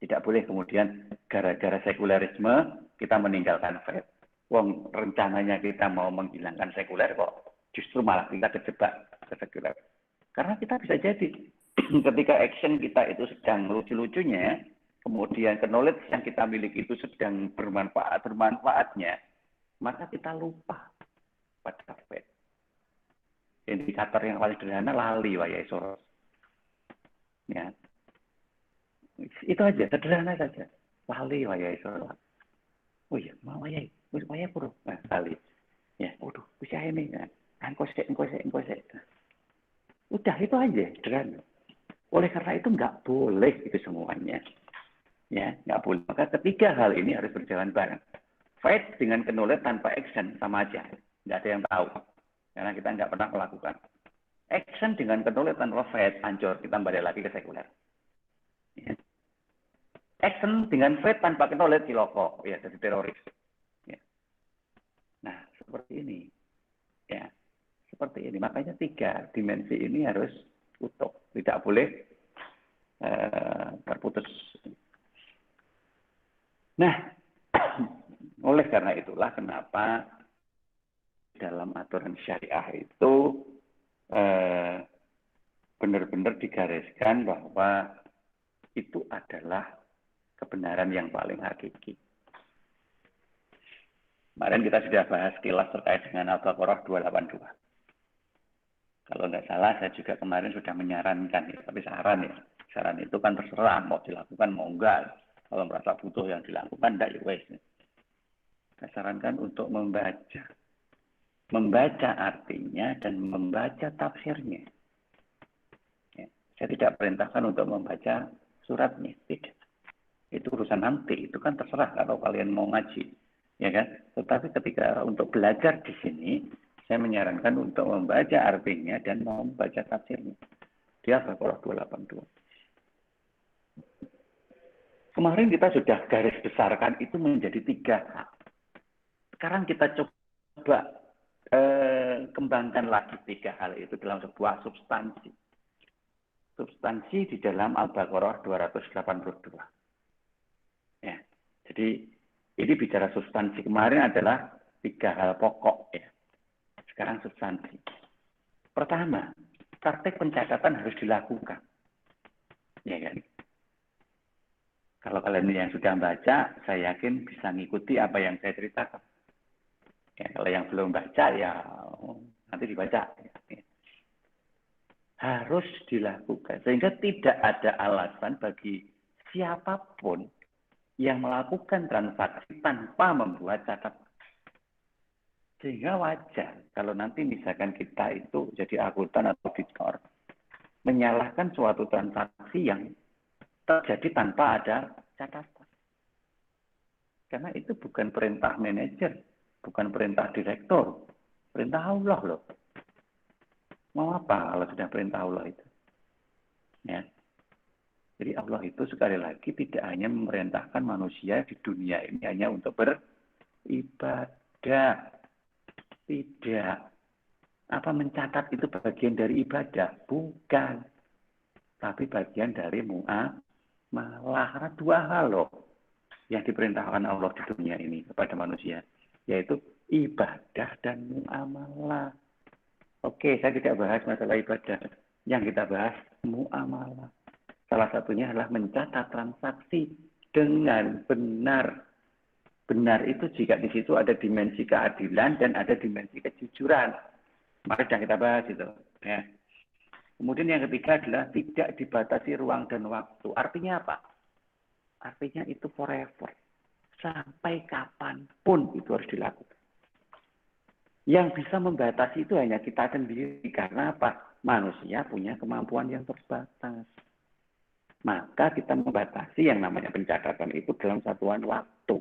Speaker 1: Tidak boleh kemudian gara-gara sekularisme kita meninggalkan faith. Wong rencananya kita mau menghilangkan sekuler kok justru malah kita terjebak ke sekuler. Karena kita bisa jadi ketika action kita itu sedang lucu-lucunya, kemudian knowledge yang kita miliki itu sedang bermanfaatnya, maka kita lupa pada faith. Indikator yang paling sederhana lali wayai Soros. Ya. Itu aja, sederhana saja. Lali wayai Soros. Oh iya, mau wayai pura. Nah, lali. Ya, waduh, bisa ini. Nah, engkosek. Udah itu aja, sederhana. Oleh karena itu nggak boleh itu semuanya. Ya, nggak boleh. Maka ketiga hal ini harus berjalan bareng. Faith dengan knowledge tanpa action sama aja. Nggak ada yang tahu. Karena kita nggak pernah melakukan. Action dengan knowledge tanpa faith, hancur. Kita balik lagi ke sekuler. Ya. Action dengan faith tanpa knowledge, ciloko. Ya, jadi teroris. Ya. Nah, seperti ini. Ya, seperti ini. Makanya 3 dimensi ini harus utuh. Tidak boleh terputus. Nah, oleh karena itulah kenapa dalam aturan syariah itu benar-benar digariskan bahwa itu adalah kebenaran yang paling hakiki. Kemarin kita sudah bahas kilas terkait dengan Al-Baqarah 282. Kalau nggak salah, saya juga kemarin sudah menyarankan, ya, tapi saran itu kan terserah, mau dilakukan mau enggak. Kalau merasa butuh yang dilakukan, enggak ya wes. Saya sarankan untuk membaca artinya dan membaca tafsirnya. Ya, saya tidak perintahkan untuk membaca suratnya, tidak. Itu urusan nanti, itu kan terserah kalau kalian mau ngaji, ya kan. Tetapi ketika untuk belajar di sini, saya menyarankan untuk membaca artinya dan mau membaca tafsirnya. Dia Al-Baqarah 282. Kemarin kita sudah garis besarkan itu menjadi 3 hal. Sekarang kita coba kembangkan lagi 3 hal itu dalam sebuah substansi. Substansi di dalam Al-Baqarah 282. Ya. Jadi ini bicara substansi. Kemarin adalah 3 hal pokok ya. Sekarang substansi. Pertama, praktek pencatatan harus dilakukan. Ya kan? Kalau kalian yang sudah baca, saya yakin bisa mengikuti apa yang saya ceritakan. Ya, kalau yang belum baca ya nanti dibaca. Harus dilakukan. Sehingga tidak ada alasan bagi siapapun yang melakukan transaksi tanpa membuat catatan. Sehingga wajar kalau nanti misalkan kita itu jadi akuntan atau auditor menyalahkan suatu transaksi yang terjadi tanpa ada catatan. Karena itu bukan perintah manajer, bukan perintah direktur, perintah Allah loh. Mau apa kalau sudah perintah Allah itu? Ya. Jadi Allah itu sekali lagi tidak hanya memerintahkan manusia di dunia ini hanya untuk beribadah. Tidak. Apa mencatat itu bagian dari ibadah? Bukan. Tapi bagian dari muamalah. Karena 2 hal loh yang diperintahkan Allah di dunia ini kepada manusia. Yaitu ibadah dan muamalah. Oke, saya tidak bahas masalah ibadah. Yang kita bahas muamalah. Salah satunya adalah mencatat transaksi dengan benar. Benar itu jika di situ ada dimensi keadilan dan ada dimensi kejujuran. Maka sudah kita bahas itu. Ya. Kemudian yang ketiga adalah tidak dibatasi ruang dan waktu. Artinya apa? Artinya itu forever. Sampai kapanpun itu harus dilakukan. Yang bisa membatasi itu hanya kita sendiri. Karena apa? Manusia punya kemampuan yang terbatas. Maka kita membatasi yang namanya pencatatan itu dalam satuan waktu.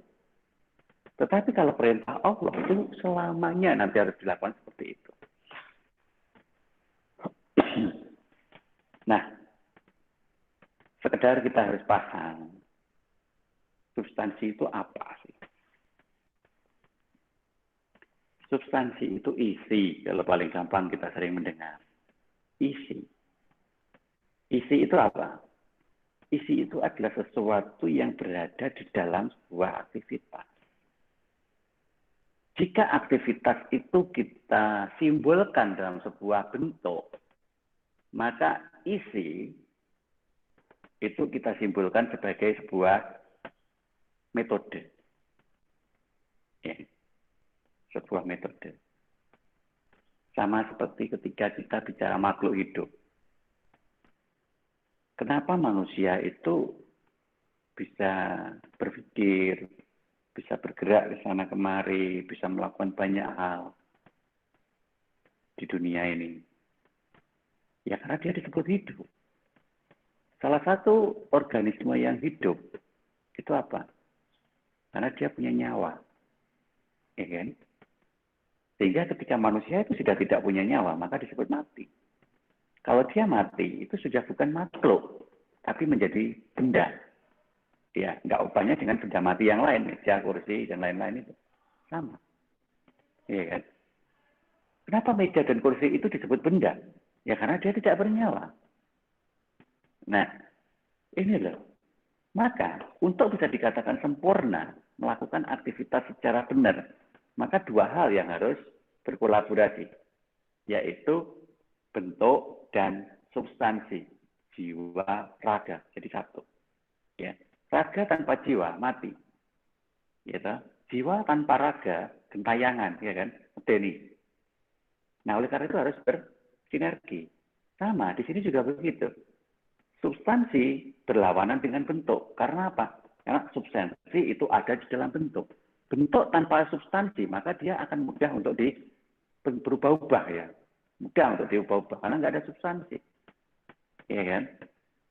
Speaker 1: Tetapi kalau perintah Allah itu selamanya nanti harus dilakukan seperti itu. Nah, sekedar kita harus paham substansi itu apa sih? Substansi itu isi, kalau paling gampang kita sering mendengar. Isi. Isi itu apa? Isi itu adalah sesuatu yang berada di dalam sebuah aktivitas. Jika aktivitas itu kita simbolkan dalam sebuah bentuk, maka isi itu kita simbolkan sebagai sebuah metode. Ya, sebuah metode. Sama seperti ketika kita bicara makhluk hidup. Kenapa manusia itu bisa berpikir, bisa bergerak ke sana kemari, bisa melakukan banyak hal di dunia ini? Ya karena dia disebut hidup. Salah satu organisme yang hidup itu apa? Karena dia punya nyawa. Ya kan? Sehingga ketika manusia itu sudah tidak punya nyawa, maka disebut mati. Kalau dia mati, itu sudah bukan makhluk, tapi menjadi benda. Ya, nggak ubahnya dengan benda mati yang lain, meja, kursi, dan lain-lain itu. Sama. Iya kan? Kenapa meja dan kursi itu disebut benda? Ya karena dia tidak bernyawa. Nah, ini loh. Maka, untuk bisa dikatakan sempurna, melakukan aktivitas secara benar, maka 2 hal yang harus berkolaborasi, yaitu bentuk dan substansi, jiwa, raga, jadi satu. Ya. Raga tanpa jiwa, mati. Gitu. Jiwa tanpa raga, gentayangan, ya kan? Medeni. Nah, oleh karena itu harus bersinergi. Sama, di sini juga begitu. Substansi berlawanan dengan bentuk. Karena apa? Karena substansi itu ada di dalam bentuk. Bentuk tanpa substansi, maka dia akan mudah untuk berubah-ubah ya. Mudah untuk diubah-ubah, karena nggak ada substansi. Ya kan?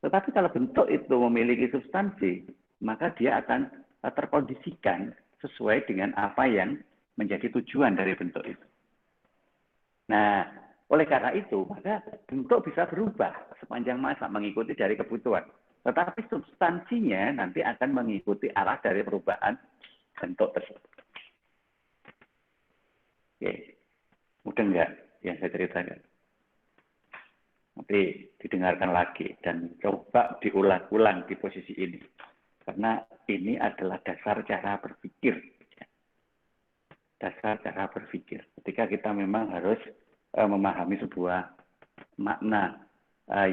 Speaker 1: Tetapi kalau bentuk itu memiliki substansi, maka dia akan terkondisikan sesuai dengan apa yang menjadi tujuan dari bentuk itu. Nah, oleh karena itu, maka bentuk bisa berubah sepanjang masa mengikuti dari kebutuhan. Tetapi substansinya nanti akan mengikuti arah dari perubahan bentuk tersebut. Oke. Mudah nggak yang saya ceritakan? Nanti didengarkan lagi dan coba diulang-ulang di posisi ini. Karena ini adalah dasar cara berpikir. Dasar cara berpikir. Ketika kita memang harus memahami sebuah makna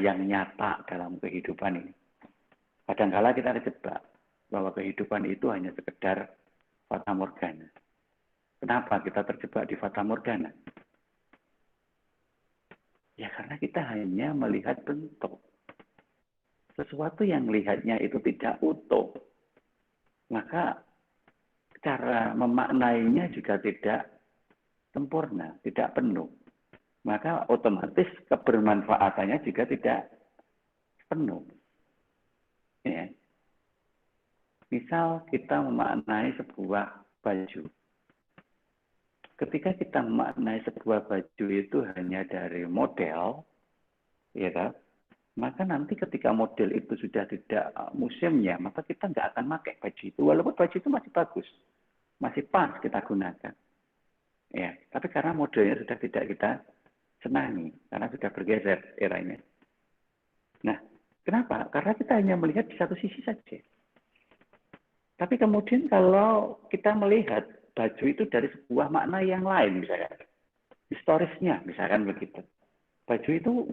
Speaker 1: yang nyata dalam kehidupan ini. Kadang-kala kita terjebak bahwa kehidupan itu hanya sekedar fata morgana. Kenapa kita terjebak di fata morgana? Ya karena kita hanya melihat bentuk. Sesuatu yang melihatnya itu tidak utuh. Maka cara memaknainya juga tidak sempurna, tidak penuh. Maka otomatis kebermanfaatannya juga tidak penuh. Ya. Misal kita memaknai sebuah baju. Ketika kita memaknai sebuah baju itu hanya dari model, ya kan? Maka nanti ketika model itu sudah tidak musimnya, maka kita nggak akan pakai baju itu. Walaupun baju itu masih bagus, masih pas kita gunakan. Ya, tapi karena modelnya sudah tidak kita senangi, karena sudah bergeser eranya. Nah, kenapa? Karena kita hanya melihat di satu sisi saja. Tapi kemudian kalau kita melihat baju itu dari sebuah makna yang lain, misalkan historisnya, misalkan begitu. Baju itu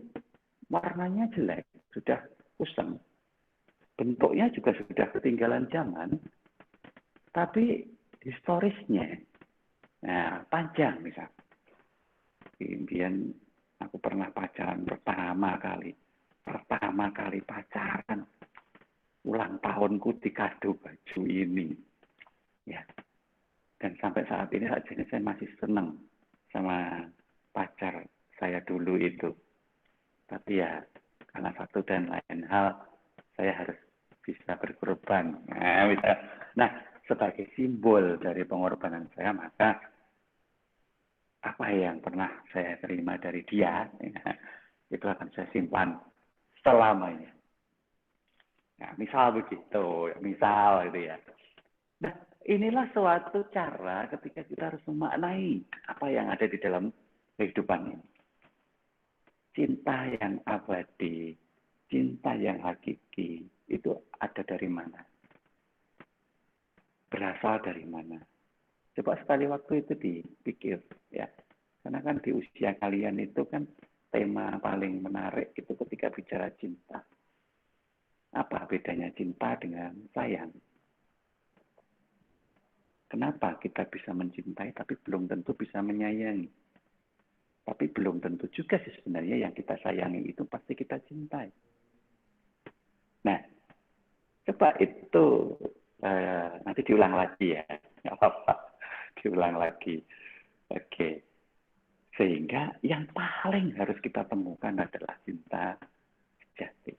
Speaker 1: warnanya jelek, sudah kusam. Bentuknya juga sudah ketinggalan zaman, tapi historisnya panjang misal. Kemudian aku pernah pacaran pertama kali pacaran. Ulang tahunku dikado baju ini. Ya. Dan sampai saat ini saya masih senang sama pacar saya dulu itu. Tapi ya karena satu dan lain hal saya harus bisa berkorban. Nah, sebagai simbol dari pengorbanan saya, maka apa yang pernah saya terima dari dia, itu akan saya simpan selamanya. Nah, misal begitu, misal itu ya. Nah, inilah suatu cara ketika kita harus memaknai apa yang ada di dalam kehidupan ini. Cinta yang abadi, cinta yang hakiki, itu ada dari mana? Berasal dari mana? Coba sekali waktu itu dipikir, ya. Karena kan di usia kalian itu kan tema paling menarik itu ketika bicara cinta. Apa bedanya cinta dengan sayang? Kenapa kita bisa mencintai tapi belum tentu bisa menyayangi? Tapi belum tentu juga sih sebenarnya yang kita sayangi itu pasti kita cintai. Nah, coba itu nanti diulang lagi ya. Nggak apa-apa. Diulang lagi. Oke. Sehingga yang paling harus kita temukan adalah cinta sejati.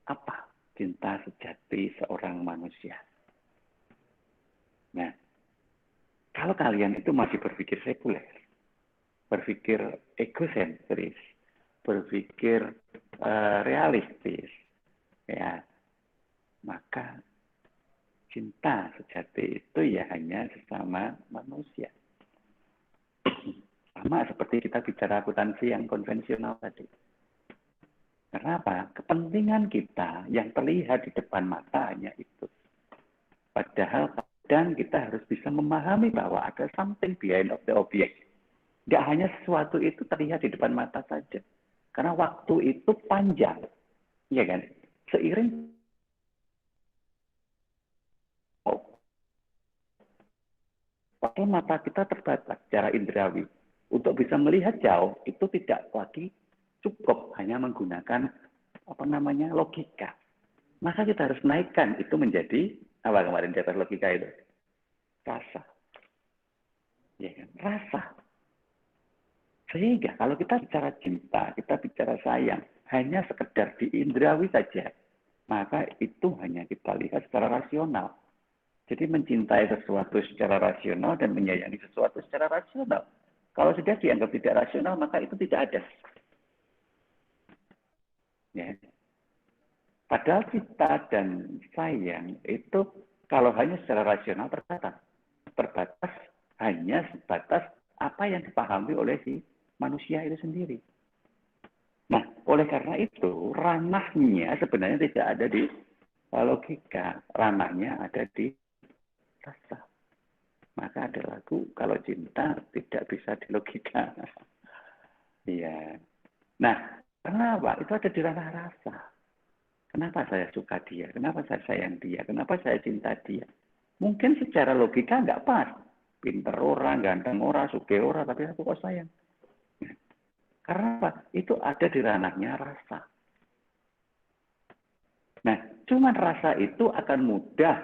Speaker 1: Apa cinta sejati seorang manusia? Nah, kalau kalian itu masih berpikir sekuler, berpikir egosentris, berpikir realistis, ya, maka cinta sejati itu ya hanya sesama manusia. Sama seperti kita bicara akuntansi yang konvensional tadi. Karena apa? Kepentingan kita yang terlihat di depan mata hanya itu. Padahal kadang kita harus bisa memahami bahwa ada something behind of the object. Tidak hanya sesuatu itu terlihat di depan mata saja. Karena waktu itu panjang. Ya kan? Seiring waktu mata kita terbatas secara indrawi. Untuk bisa melihat jauh itu tidak lagi cukup hanya menggunakan logika. Maka kita harus naikkan itu menjadi apa kemarin di atas logika itu? Rasa. Ya kan? Rasa. Sehingga kalau kita bicara cinta, kita bicara sayang, hanya sekedar di indrawi saja, maka itu hanya kita lihat secara rasional. Jadi mencintai sesuatu secara rasional dan menyayangi sesuatu secara rasional. Kalau sudah dianggap tidak rasional, maka itu tidak ada. Ya. Padahal cinta dan sayang itu kalau hanya secara rasional terbatas. Terbatas hanya sebatas apa yang dipahami oleh si manusia itu sendiri. Nah, oleh karena itu, ranahnya sebenarnya tidak ada di logika, ranahnya ada di rasa. Maka ada lagu, kalau cinta tidak bisa di logika. Iya. Nah, kenapa? Itu ada di ranah rasa. Kenapa saya suka dia? Kenapa saya sayang dia? Kenapa saya cinta dia? Mungkin secara logika nggak pas. Pinter orang, ganteng orang, sugih orang, tapi aku kok sayang. Karena apa? Itu ada di ranahnya rasa. Nah, cuman rasa itu akan mudah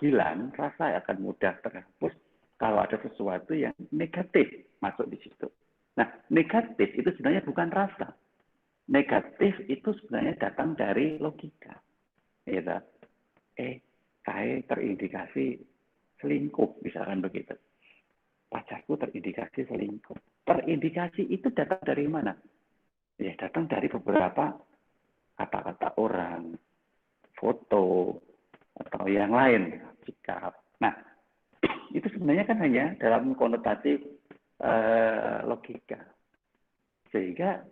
Speaker 1: hilang, rasa akan mudah terhapus kalau ada sesuatu yang negatif masuk di situ. Nah, negatif itu sebenarnya bukan rasa. Negatif itu sebenarnya datang dari logika. Ya, saya terindikasi selingkuh, misalkan begitu. Pacarku terindikasi selingkuh. Terindikasi itu datang dari mana? Ya, datang dari beberapa kata-kata orang, foto, atau yang lain, sikap. Nah, itu sebenarnya kan hanya dalam konotasi logika. Sehingga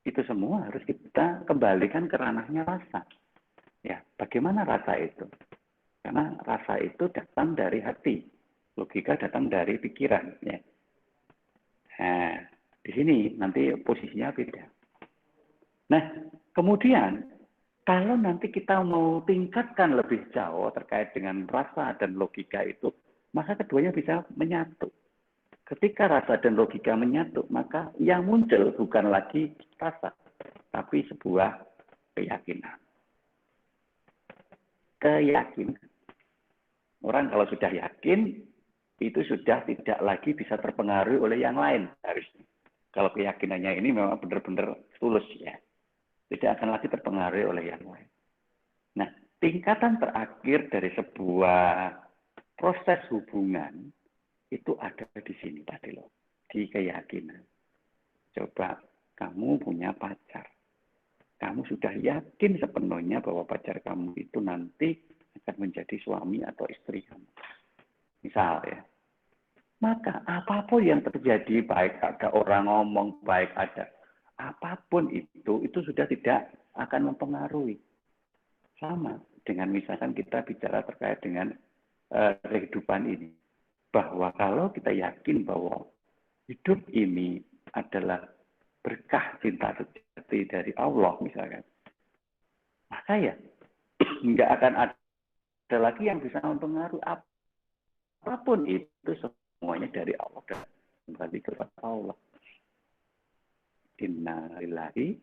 Speaker 1: itu semua harus kita kembalikan ke ranahnya rasa. Ya, bagaimana rasa itu? Karena rasa itu datang dari hati. Logika datang dari pikiran. Ya. Nah, di sini nanti posisinya beda. Nah, kemudian kalau nanti kita mau tingkatkan lebih jauh terkait dengan rasa dan logika itu, maka keduanya bisa menyatu. Ketika rasa dan logika menyatu, maka yang muncul bukan lagi rasa, tapi sebuah keyakinan. Keyakinan. Orang kalau sudah yakin, itu sudah tidak lagi bisa terpengaruhi oleh yang lain harusnya. Kalau keyakinannya ini memang benar-benar tulus ya. Tidak akan lagi terpengaruhi oleh yang lain. Nah, tingkatan terakhir dari sebuah proses hubungan itu ada di sini tadi loh, di keyakinan. Coba kamu punya pacar. Kamu sudah yakin sepenuhnya bahwa pacar kamu itu nanti akan menjadi suami atau istri kamu. Misal ya. Maka apapun yang terjadi, baik ada orang ngomong, baik ada apapun itu sudah tidak akan mempengaruhi. Sama dengan misalkan kita bicara terkait dengan kehidupan ini. Bahwa kalau kita yakin bahwa hidup ini adalah berkah cinta sejati dari Allah misalkan. Maka ya nggak akan ada lagi yang bisa mempengaruhi apapun itu semuanya dari Allah dan kembali kepada Allah. Inna lillahi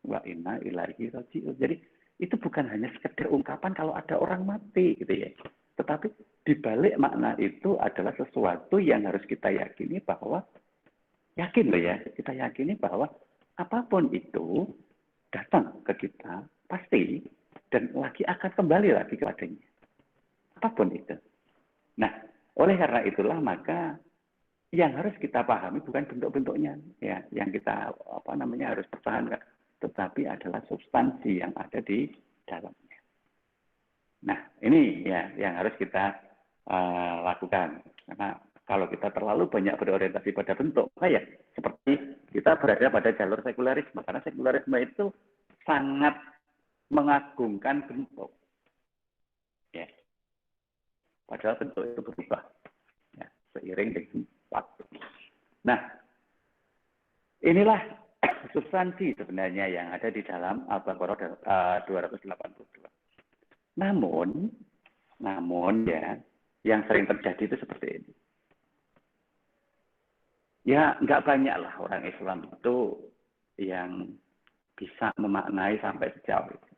Speaker 1: wa inna ilaihi raji'un. Jadi itu bukan hanya sekedar ungkapan kalau ada orang mati gitu ya. Tetapi di balik makna itu adalah sesuatu yang harus kita yakini bahwa yakin loh ya, kita yakini bahwa apapun itu datang ke kita pasti dan lagi akan kembali lagi kepadanya. Apapun itu. Nah, oleh karena itulah maka yang harus kita pahami bukan bentuk-bentuknya ya, yang kita harus pertahankan, tetapi adalah substansi yang ada di dalamnya. Nah, ini ya yang harus kita lakukan. Karena kalau kita terlalu banyak berorientasi pada bentuk, maka ya seperti kita berada pada jalur sekularisme. Karena sekularisme itu sangat mengagungkan bentuk. Ya. Padahal bentuk itu berubah. Ya, seiring dengan waktu. Nah, inilah substansi sebenarnya yang ada di dalam Al-Baqarah 282. Namun ya, yang sering terjadi itu seperti ini. Ya, nggak banyak lah orang Islam itu yang bisa memaknai sampai sejauh itu.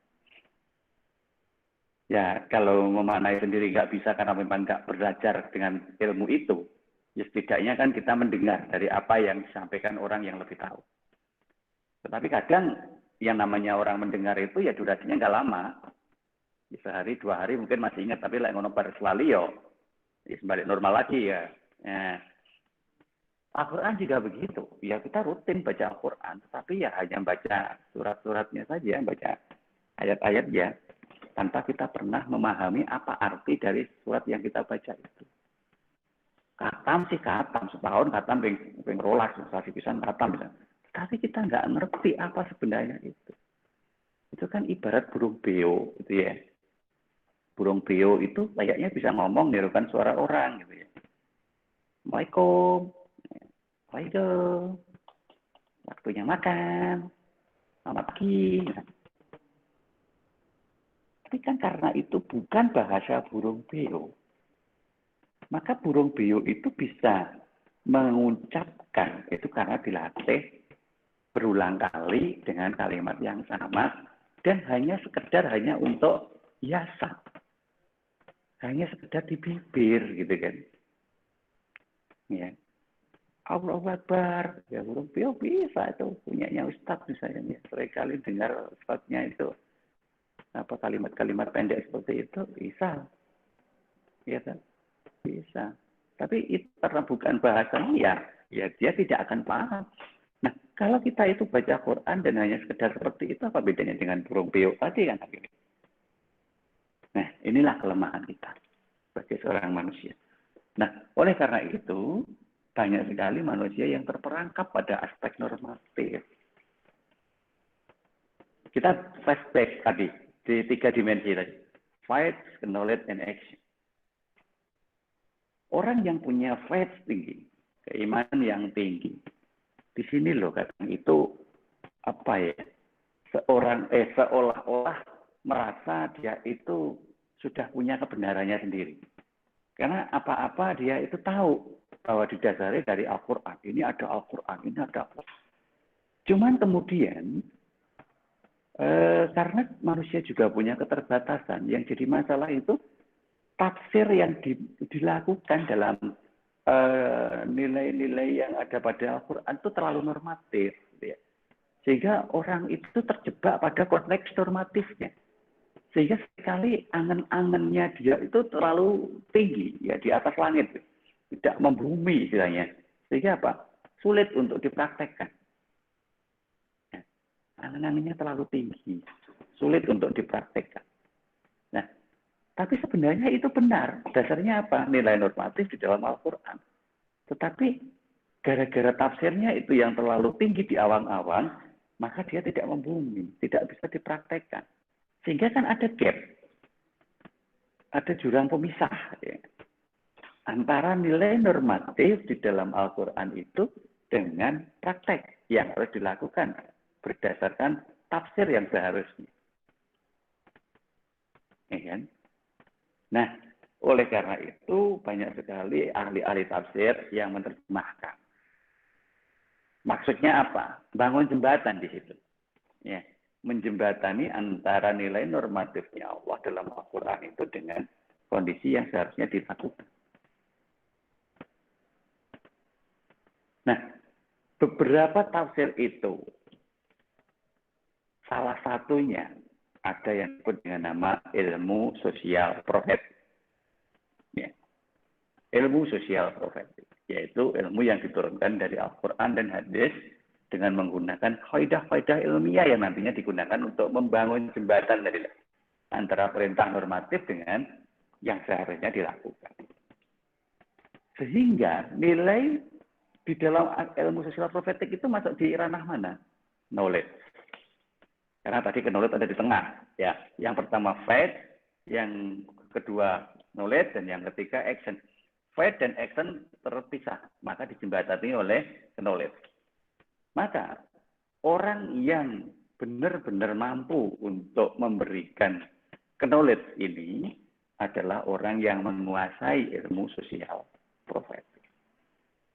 Speaker 1: Ya, kalau memaknai sendiri nggak bisa karena memang nggak belajar dengan ilmu itu, ya setidaknya kan kita mendengar dari apa yang disampaikan orang yang lebih tahu. Tetapi kadang yang namanya orang mendengar itu ya durasinya nggak lama. Sehari, 2 hari mungkin masih ingat, tapi like ngono baris lali ya balik normal lagi ya. Al-Quran juga begitu. Ya kita rutin baca Al-Quran, tapi ya hanya baca surat-suratnya saja, baca ayat-ayatnya, tanpa kita pernah memahami apa arti dari surat yang kita baca itu. Katam sih katam, setahun katam ping rolas, sasi pisan katam bisa. Tapi kita nggak ngerti apa sebenarnya itu. Itu kan ibarat burung beo gitu ya. Burung beo itu kayaknya bisa ngomong nirukan suara orang gitu ya. Assalamualaikum. Waalaikumsalam. Waktunya makan. Selamat pagi. Tapi kan karena itu bukan bahasa burung beo. Maka burung beo itu bisa mengucapkan itu karena dilatih berulang kali dengan kalimat yang sama dan hanya sekedar untuk hiasan. Hanya sekedar di bibir gitu kan. Ya. Allahu Akbar. Ya burung beo bisa itu punyanya Ustadz misalnya. Seringkali dengar Ustadznya itu apa kalimat-kalimat pendek seperti itu bisa. Ya kan? Bisa. Tapi itu karena bukan bahasanya ya dia tidak akan paham. Nah, kalau kita itu baca Quran dan hanya sekedar seperti itu, apa bedanya dengan burung beo tadi kan? Nah, inilah kelemahan kita sebagai seorang manusia. Nah, oleh karena itu, banyak sekali manusia yang terperangkap pada aspek normatif. Kita flashback tadi, di 3 dimensi tadi. Faith, knowledge, and action. Orang yang punya faith tinggi, keimanan yang tinggi. Di sini loh kadang itu apa ya? Seolah-olah merasa dia itu sudah punya kebenarannya sendiri. Karena apa-apa dia itu tahu bahwa didasari dari Al-Qur'an. Ini ada Al-Qur'an, ini ada Al-Qur'an. Cuman kemudian karena manusia juga punya keterbatasan, yang jadi masalah itu tafsir yang dilakukan dalam nilai-nilai yang ada pada Al-Quran itu terlalu normatif. Ya. Sehingga orang itu terjebak pada konteks normatifnya. Sehingga sekali angan-angannya dia itu terlalu tinggi, ya di atas langit. Tidak membumi istilahnya. Sehingga apa? Sulit untuk dipraktekkan. Ya. Angan-angannya terlalu tinggi. Sulit untuk dipraktekkan. Nah, tapi sebenarnya itu benar. Dasarnya apa? Nilai normatif di dalam Al-Quran. Tetapi gara-gara tafsirnya itu yang terlalu tinggi di awang-awang, maka dia tidak membumi, tidak bisa dipraktekkan. Sehingga kan ada gap. Ada jurang pemisah. Ya. Antara nilai normatif di dalam Al-Quran itu dengan praktek yang harus dilakukan berdasarkan tafsir yang seharusnya. Ya kan? Nah, oleh karena itu banyak sekali ahli-ahli tafsir yang menerjemahkan. Maksudnya apa? Bangun jembatan di situ. Ya, menjembatani antara nilai normatifnya Allah dalam Al-Quran itu dengan kondisi yang seharusnya dilakukan. Nah, beberapa tafsir itu, salah satunya ada yang disebut dengan nama ilmu sosial profetik. Ya. Ilmu sosial profetik, yaitu ilmu yang diturunkan dari Al-Quran dan hadis dengan menggunakan kaidah-kaidah ilmiah yang nantinya digunakan untuk membangun jembatan dari antara perintah normatif dengan yang seharusnya dilakukan. Sehingga nilai di dalam ilmu sosial profetik itu masuk di ranah mana? Knowledge. Karena tadi knowledge ada di tengah. Ya, yang pertama faith, yang kedua knowledge, dan yang ketiga action. Faith dan action terpisah, maka dijembatani oleh knowledge. Maka orang yang benar-benar mampu untuk memberikan knowledge ini adalah orang yang menguasai ilmu sosial profetik.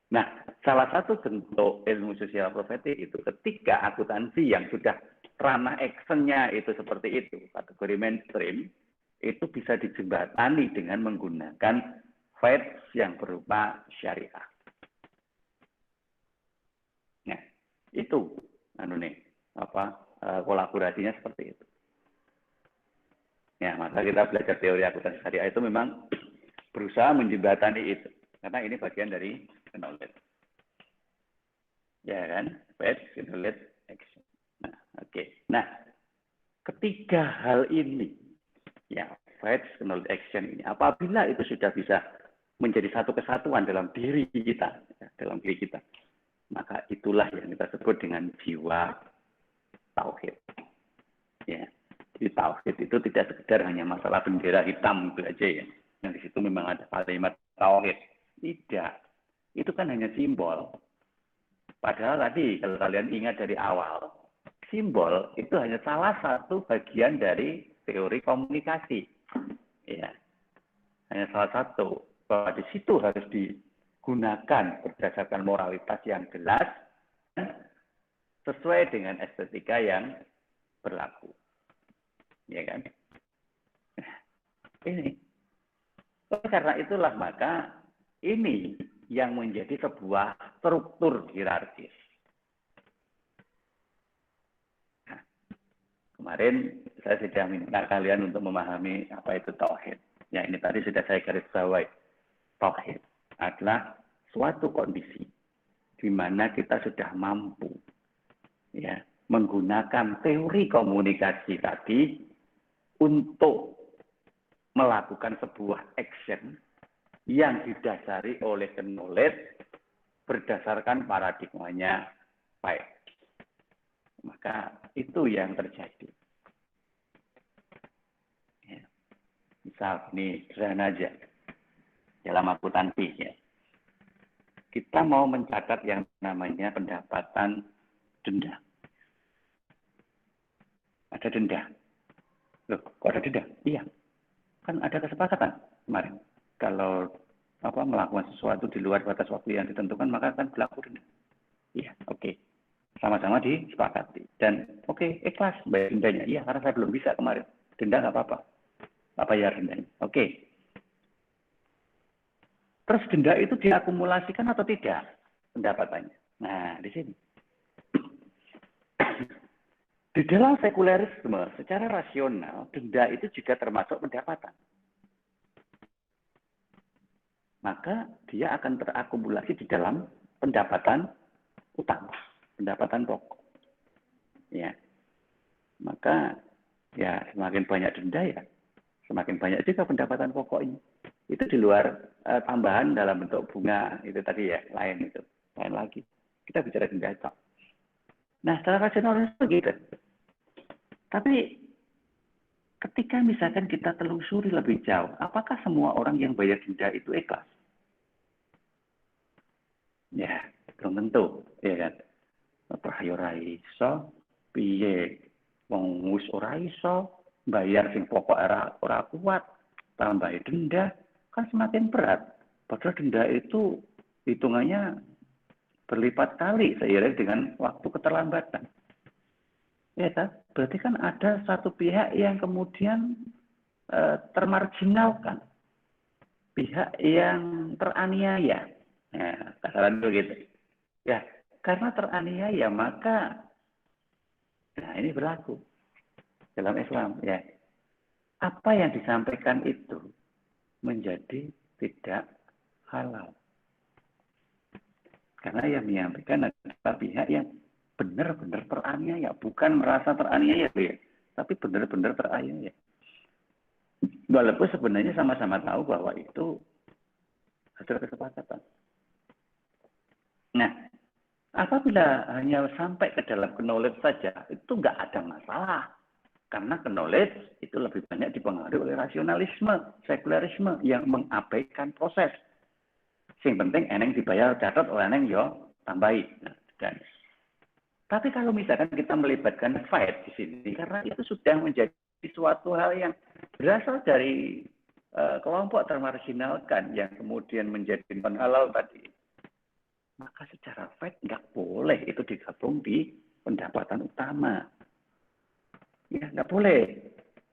Speaker 1: Nah, salah satu bentuk ilmu sosial profetik itu ketika akuntansi yang sudah ranah actionnya itu seperti itu, kategori mainstream, itu bisa dijembatani dengan menggunakan faith yang berupa syariah. Nah, itu kolaborasinya seperti itu. Ya, maka kita belajar teori akuntansi syariah itu memang berusaha menjembatani itu, karena ini bagian dari knowledge. Ya kan? Faith, knowledge, action. Nah, oke. Nah, ketiga hal ini, ya, faith, knowledge, action ini, apabila itu sudah bisa menjadi satu kesatuan dalam diri kita, maka itulah yang kita sebut dengan jiwa tauhid. Ya, jadi tauhid itu tidak sekedar hanya masalah bendera hitam itu aja ya, yang di situ memang ada kalimat tauhid. Tidak, itu kan hanya simbol. Padahal tadi kalau kalian ingat dari awal, simbol itu hanya salah satu bagian dari teori komunikasi. Ya, hanya salah satu. Bahwa di situ harus digunakan berdasarkan moralitas yang jelas, sesuai dengan estetika yang berlaku. Ya kan? Ini. Karena itulah maka ini yang menjadi sebuah struktur hierarkis. Nah, kemarin saya sudah minta kalian untuk memahami apa itu tauhid. Ya, ini tadi sudah saya garis bawahi. Tauhid adalah suatu kondisi di mana kita sudah mampu ya menggunakan teori komunikasi tadi untuk melakukan sebuah action yang didasari oleh knowledge berdasarkan paradigmanya baik. Maka itu yang terjadi. Ya. Misal ini sederhana aja. Dalam akuntansi ya. Kita mau mencatat yang namanya pendapatan denda. Ada denda. Loh, kok ada denda? Iya. Kan ada kesepakatan kemarin. Kalau melakukan sesuatu di luar batas waktu yang ditentukan, maka akan berlaku denda. Iya, oke. Sama-sama disepakati. Dan oke, ikhlas bayar dendanya. Iya, karena saya belum bisa kemarin. Denda nggak apa-apa. Nggak bayar dendanya. Oke. Terus denda itu diakumulasikan atau tidak pendapatannya? Nah, di sini. Di dalam sekulerisme, secara rasional, denda itu juga termasuk pendapatan. Maka dia akan terakumulasi di dalam pendapatan utama, pendapatan pokok. Ya. Maka ya semakin banyak denda ya, semakin banyak juga pendapatan pokok ini. Itu di luar tambahan dalam bentuk bunga itu tadi ya, lain lagi. Kita bicara denda. Nah, secara rasional itu begitu. Tapi ketika misalkan kita telusuri lebih jauh, apakah semua orang yang bayar denda itu ikhlas? Ya, belum tentu, ya kan. Prahayo ora iso, piye wong wis ora iso bayar sing pokok ora kuat, tambah denda kan semakin berat. Padahal denda itu hitungannya berlipat kali seiring dengan waktu keterlambatan. Ya kan? Berarti kan ada satu pihak yang kemudian termarginalkan. Pihak yang teraniaya. Nah, kasaran begitu. Ya, karena teraniaya maka ini berlaku dalam Islam ya. Apa yang disampaikan itu menjadi tidak halal. Karena yang menyampaikan adalah pihak yang benar-benar teraniaya, bukan merasa teraniaya ya, tapi benar-benar teraniaya. Walaupun sebenarnya sama-sama tahu bahwa itu hasil kesepakatan. Nah, apabila hanya sampai ke dalam knowledge saja, itu nggak ada masalah. Karena knowledge itu lebih banyak dipengaruhi oleh rasionalisme, sekulerisme yang mengabaikan proses. Yang penting eneng dibayar catat oleh eneng yo tambahi. Dan tapi kalau misalkan kita melibatkan fight di sini, karena itu sudah menjadi suatu hal yang berasal dari kelompok termarginalkan yang kemudian menjadi non-halal tadi, maka secara fight nggak boleh itu digabung di pendapatan utama. Ya, nggak boleh.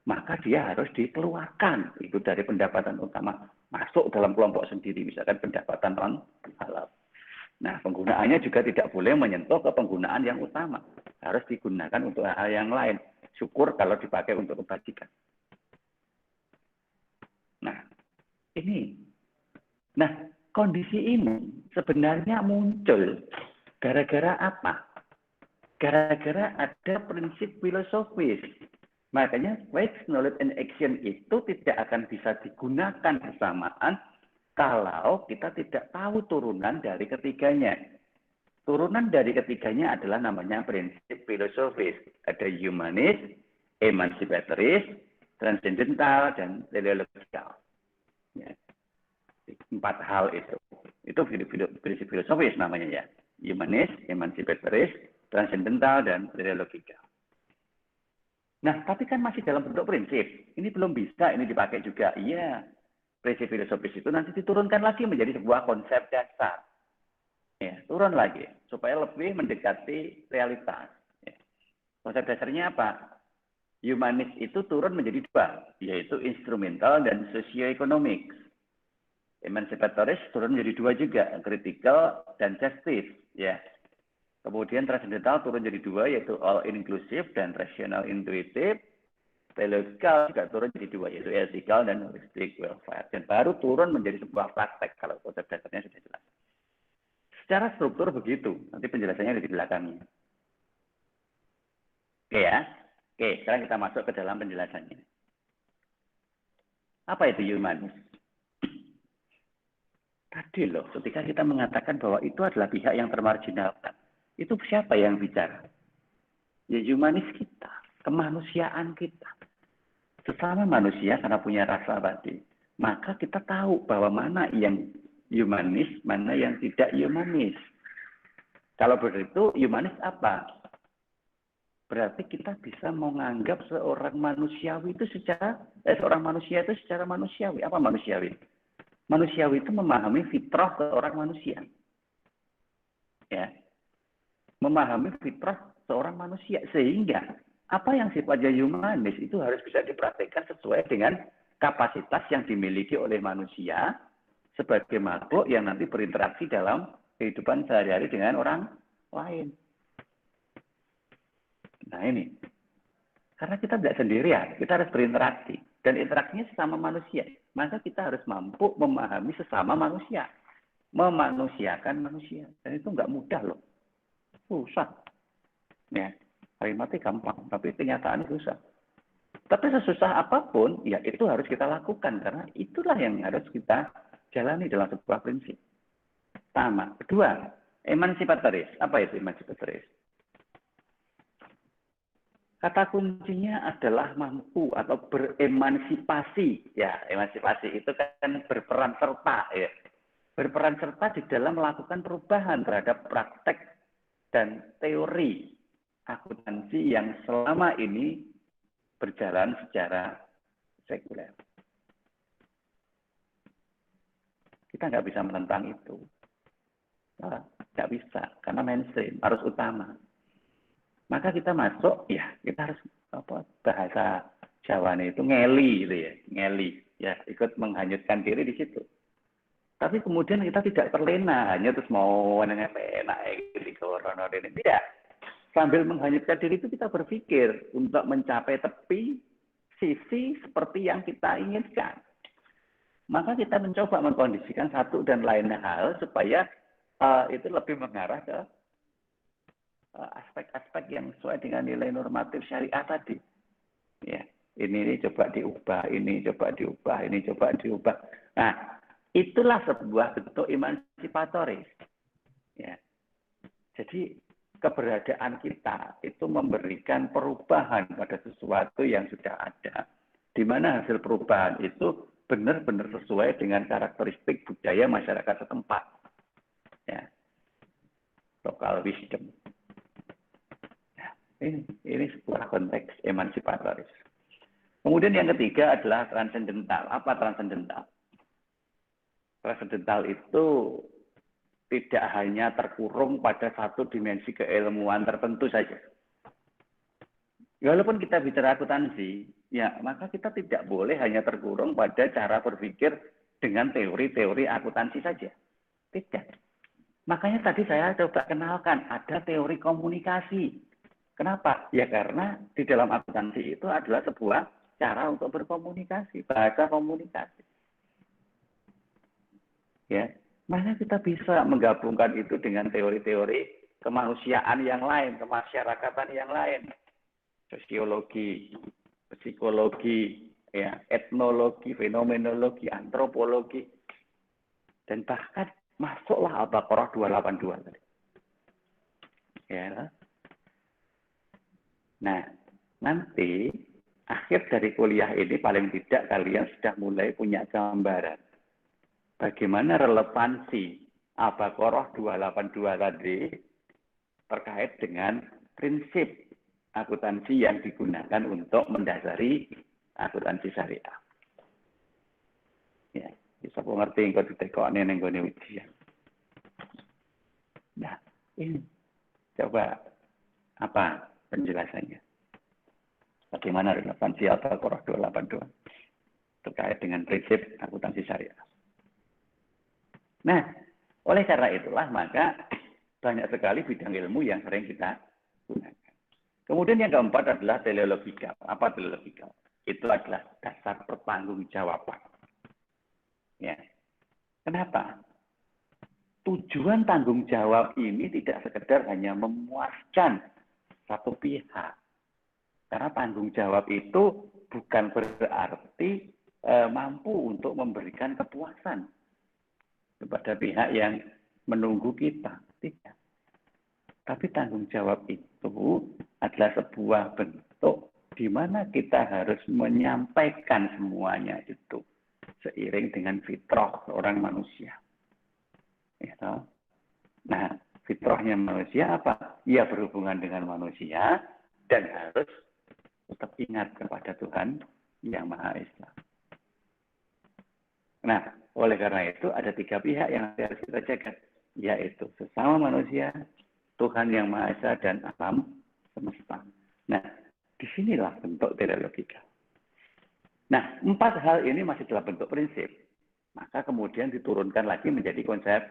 Speaker 1: Maka dia harus dikeluarkan itu dari pendapatan utama, masuk dalam kelompok sendiri, misalkan pendapatan non-halal. Nah, penggunaannya juga tidak boleh menyentuh ke penggunaan yang utama. Harus digunakan untuk hal yang lain. Syukur kalau dipakai untuk kebajikan. Nah, ini. Nah, kondisi ini sebenarnya muncul gara-gara apa? Gara-gara ada prinsip filosofis. Makanya, right knowledge and action itu tidak akan bisa digunakan bersamaan kalau kita tidak tahu turunan dari ketiganya. Turunan dari ketiganya adalah namanya prinsip filosofis. Ada humanis, emancipatoris, transcendental, dan teleological. Ya. 4 hal itu. Itu prinsip filosofis namanya ya. Humanis, emancipatoris, transcendental, dan teleological. Nah, tapi kan masih dalam bentuk prinsip. Ini belum bisa, ini dipakai juga. Iya, prinsip filosofis itu nanti diturunkan lagi menjadi sebuah konsep dasar. Ya, turun lagi, supaya lebih mendekati realitas. Ya. Konsep dasarnya apa? Humanis itu turun menjadi 2, yaitu instrumental dan sosioekonomik. Emancipatoris turun menjadi 2 juga, critical dan justice. Ya. Kemudian transcendental turun jadi 2, yaitu all inclusive dan rational intuitive. Teleological juga turun jadi 2, yaitu ethical dan holistic welfare. Dan baru turun menjadi sebuah praktek kalau konsep dasarnya sudah jelas. Secara struktur begitu, nanti penjelasannya ada di belakangnya. Oke ya. Oke, sekarang kita masuk ke dalam penjelasannya. Apa itu humanis? Tadi loh, ketika kita mengatakan bahwa itu adalah pihak yang termarginalkan, itu siapa yang bicara? Ya humanis kita, kemanusiaan kita. Sesama manusia karena punya rasa tadi, maka kita tahu bahwa mana yang humanis, mana yang tidak humanis. Kalau begitu, humanis apa? Berarti kita bisa menganggap seorang manusiawi itu seorang manusia itu secara manusiawi. Apa manusiawi? Manusiawi itu memahami fitrah seorang manusia. Ya. Memahami fitrah seorang manusia. Sehingga apa yang sifatnya humanis itu harus bisa dipraktikkan sesuai dengan kapasitas yang dimiliki oleh manusia sebagai makhluk yang nanti berinteraksi dalam kehidupan sehari-hari dengan orang lain. Nah ini, karena kita tidak sendirian, kita harus berinteraksi. Dan interaksinya sesama manusia. Maka kita harus mampu memahami sesama manusia. Memanusiakan manusia. Dan itu nggak mudah loh. Susah. Ya, kalimatnya gampang, tapi kenyataannya susah. Tapi sesusah apapun, ya itu harus kita lakukan. Karena itulah yang harus kita jalani dalam sebuah prinsip. Pertama. Kedua, emancipatoris. Apa itu emancipatoris? Kata kuncinya adalah mampu atau beremansipasi. Ya, emansipasi itu kan berperan serta. Ya. Berperan serta di dalam melakukan perubahan terhadap praktek dan teori akuntansi yang selama ini berjalan secara sekuler. Kita nggak bisa menentang itu. Nggak bisa, karena mainstream, harus utama. Maka kita masuk, ya kita harus bahasa Jawanya itu ngeli gitu ya, ngeli, ya ikut menghanyutkan diri di situ. Tapi kemudian kita tidak terlena, hanya terus mau enak di corona ini tidak. Sambil menghanyutkan diri itu kita berpikir untuk mencapai tepi sisi seperti yang kita inginkan. Maka kita mencoba mengkondisikan satu dan lain hal supaya itu lebih mengarah ke aspek-aspek yang sesuai dengan nilai normatif syariah tadi. Ya, ini coba diubah, ini coba diubah, ini coba diubah. Nah, itulah sebuah bentuk emansipatoris. Ya. Jadi keberadaan kita itu memberikan perubahan pada sesuatu yang sudah ada, di mana hasil perubahan itu benar-benar sesuai dengan karakteristik budaya masyarakat setempat. Ya. Local wisdom. Ini sebuah konteks emansipatoris. Kemudian yang ketiga adalah transendental. Apa transendental? Transendental itu tidak hanya terkurung pada satu dimensi keilmuan tertentu saja. Walaupun kita bicara akuntansi, ya maka kita tidak boleh hanya terkurung pada cara berpikir dengan teori-teori akuntansi saja. Tidak. Makanya tadi saya coba kenalkan, ada teori komunikasi. Kenapa? Ya karena di dalam akuntansi itu adalah sebuah cara untuk berkomunikasi, bahasa komunikasi. Ya, maka kita bisa menggabungkan itu dengan teori-teori kemanusiaan yang lain, kemasyarakatan yang lain, sosiologi, psikologi, ya, etnologi, fenomenologi, antropologi. Dan bahkan masuklah Al-Baqarah 282 tadi. Ya. Nah, nanti akhir dari kuliah ini paling tidak kalian sudah mulai punya gambaran bagaimana relevansi Al-Baqarah 282 tadi terkait dengan prinsip akuntansi yang digunakan untuk mendasari akuntansi syariah. Ya, bisa mengerti engkau ditekokne ning gone ujian. Nah, ini coba apa penjelasannya? Bagaimana relevansi Al-Baqarah 282 terkait dengan prinsip akuntansi syariah. Nah, oleh karena itulah maka banyak sekali bidang ilmu yang sering kita gunakan. Kemudian yang keempat adalah teleologika. Apa teleologika? Itu adalah dasar pertanggungjawaban. Ya. Kenapa? Tujuan tanggung jawab ini tidak sekedar hanya memuaskan satu pihak. Karena tanggung jawab itu bukan berarti mampu untuk memberikan kepuasan kepada pihak yang menunggu kita. Tidak. Tapi tanggung jawab itu adalah sebuah bentuk di mana kita harus menyampaikan semuanya itu seiring dengan fitrah seorang manusia. Ya, nah, fitrahnya manusia apa? Ia berhubungan dengan manusia dan harus tetap ingat kepada Tuhan yang Maha Esa. Nah, oleh karena itu ada tiga pihak yang harus kita jaga, yaitu sesama manusia, Tuhan yang Maha Esa, dan alam semesta. Nah, disinilah bentuk teleologika. Nah, 4 hal ini masih dalam bentuk prinsip. Maka kemudian diturunkan lagi menjadi konsep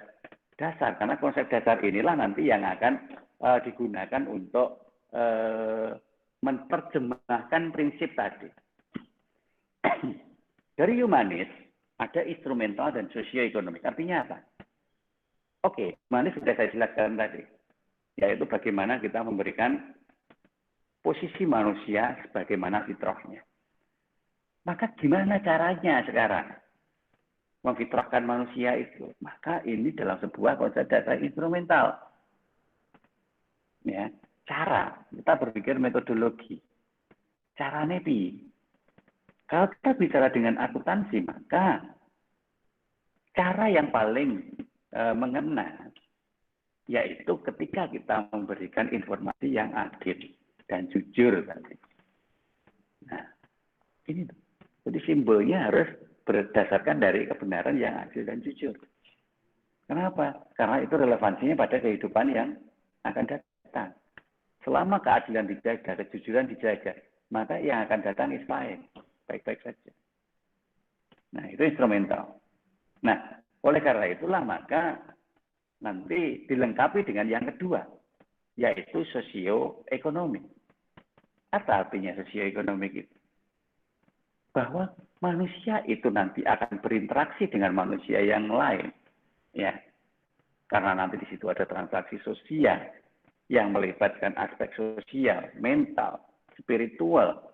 Speaker 1: dasar. Karena konsep dasar inilah nanti yang akan digunakan untuk menerjemahkan prinsip tadi. Dari humanis, ada instrumental dan sosioekonomik. Artinya apa? Oke, humanis sudah saya jelaskan tadi. Yaitu bagaimana kita memberikan posisi manusia sebagaimana fitrahnya. Maka gimana caranya sekarang memfitrahkan manusia itu? Maka ini dalam sebuah konsep dasar instrumental. Ya, cara kita berpikir metodologi. Caranya pi. Kalau kita bicara dengan akuntansi, maka cara yang paling mengena yaitu ketika kita memberikan informasi yang adil dan jujur tadi. Nah, ini tuh. Jadi simbolnya harus berdasarkan dari kebenaran yang adil dan jujur. Kenapa? Karena itu relevansinya pada kehidupan yang akan datang. Selama keadilan dijaga, kejujuran dijaga, maka yang akan datang is fine. Baik-baik saja. Nah, itu instrumental. Nah, oleh karena itulah maka nanti dilengkapi dengan yang kedua, yaitu sosioekonomi. Apa artinya sosioekonomik itu? Bahwa manusia itu nanti akan berinteraksi dengan manusia yang lain, ya, karena nanti di situ ada transaksi sosial yang melibatkan aspek sosial, mental, spiritual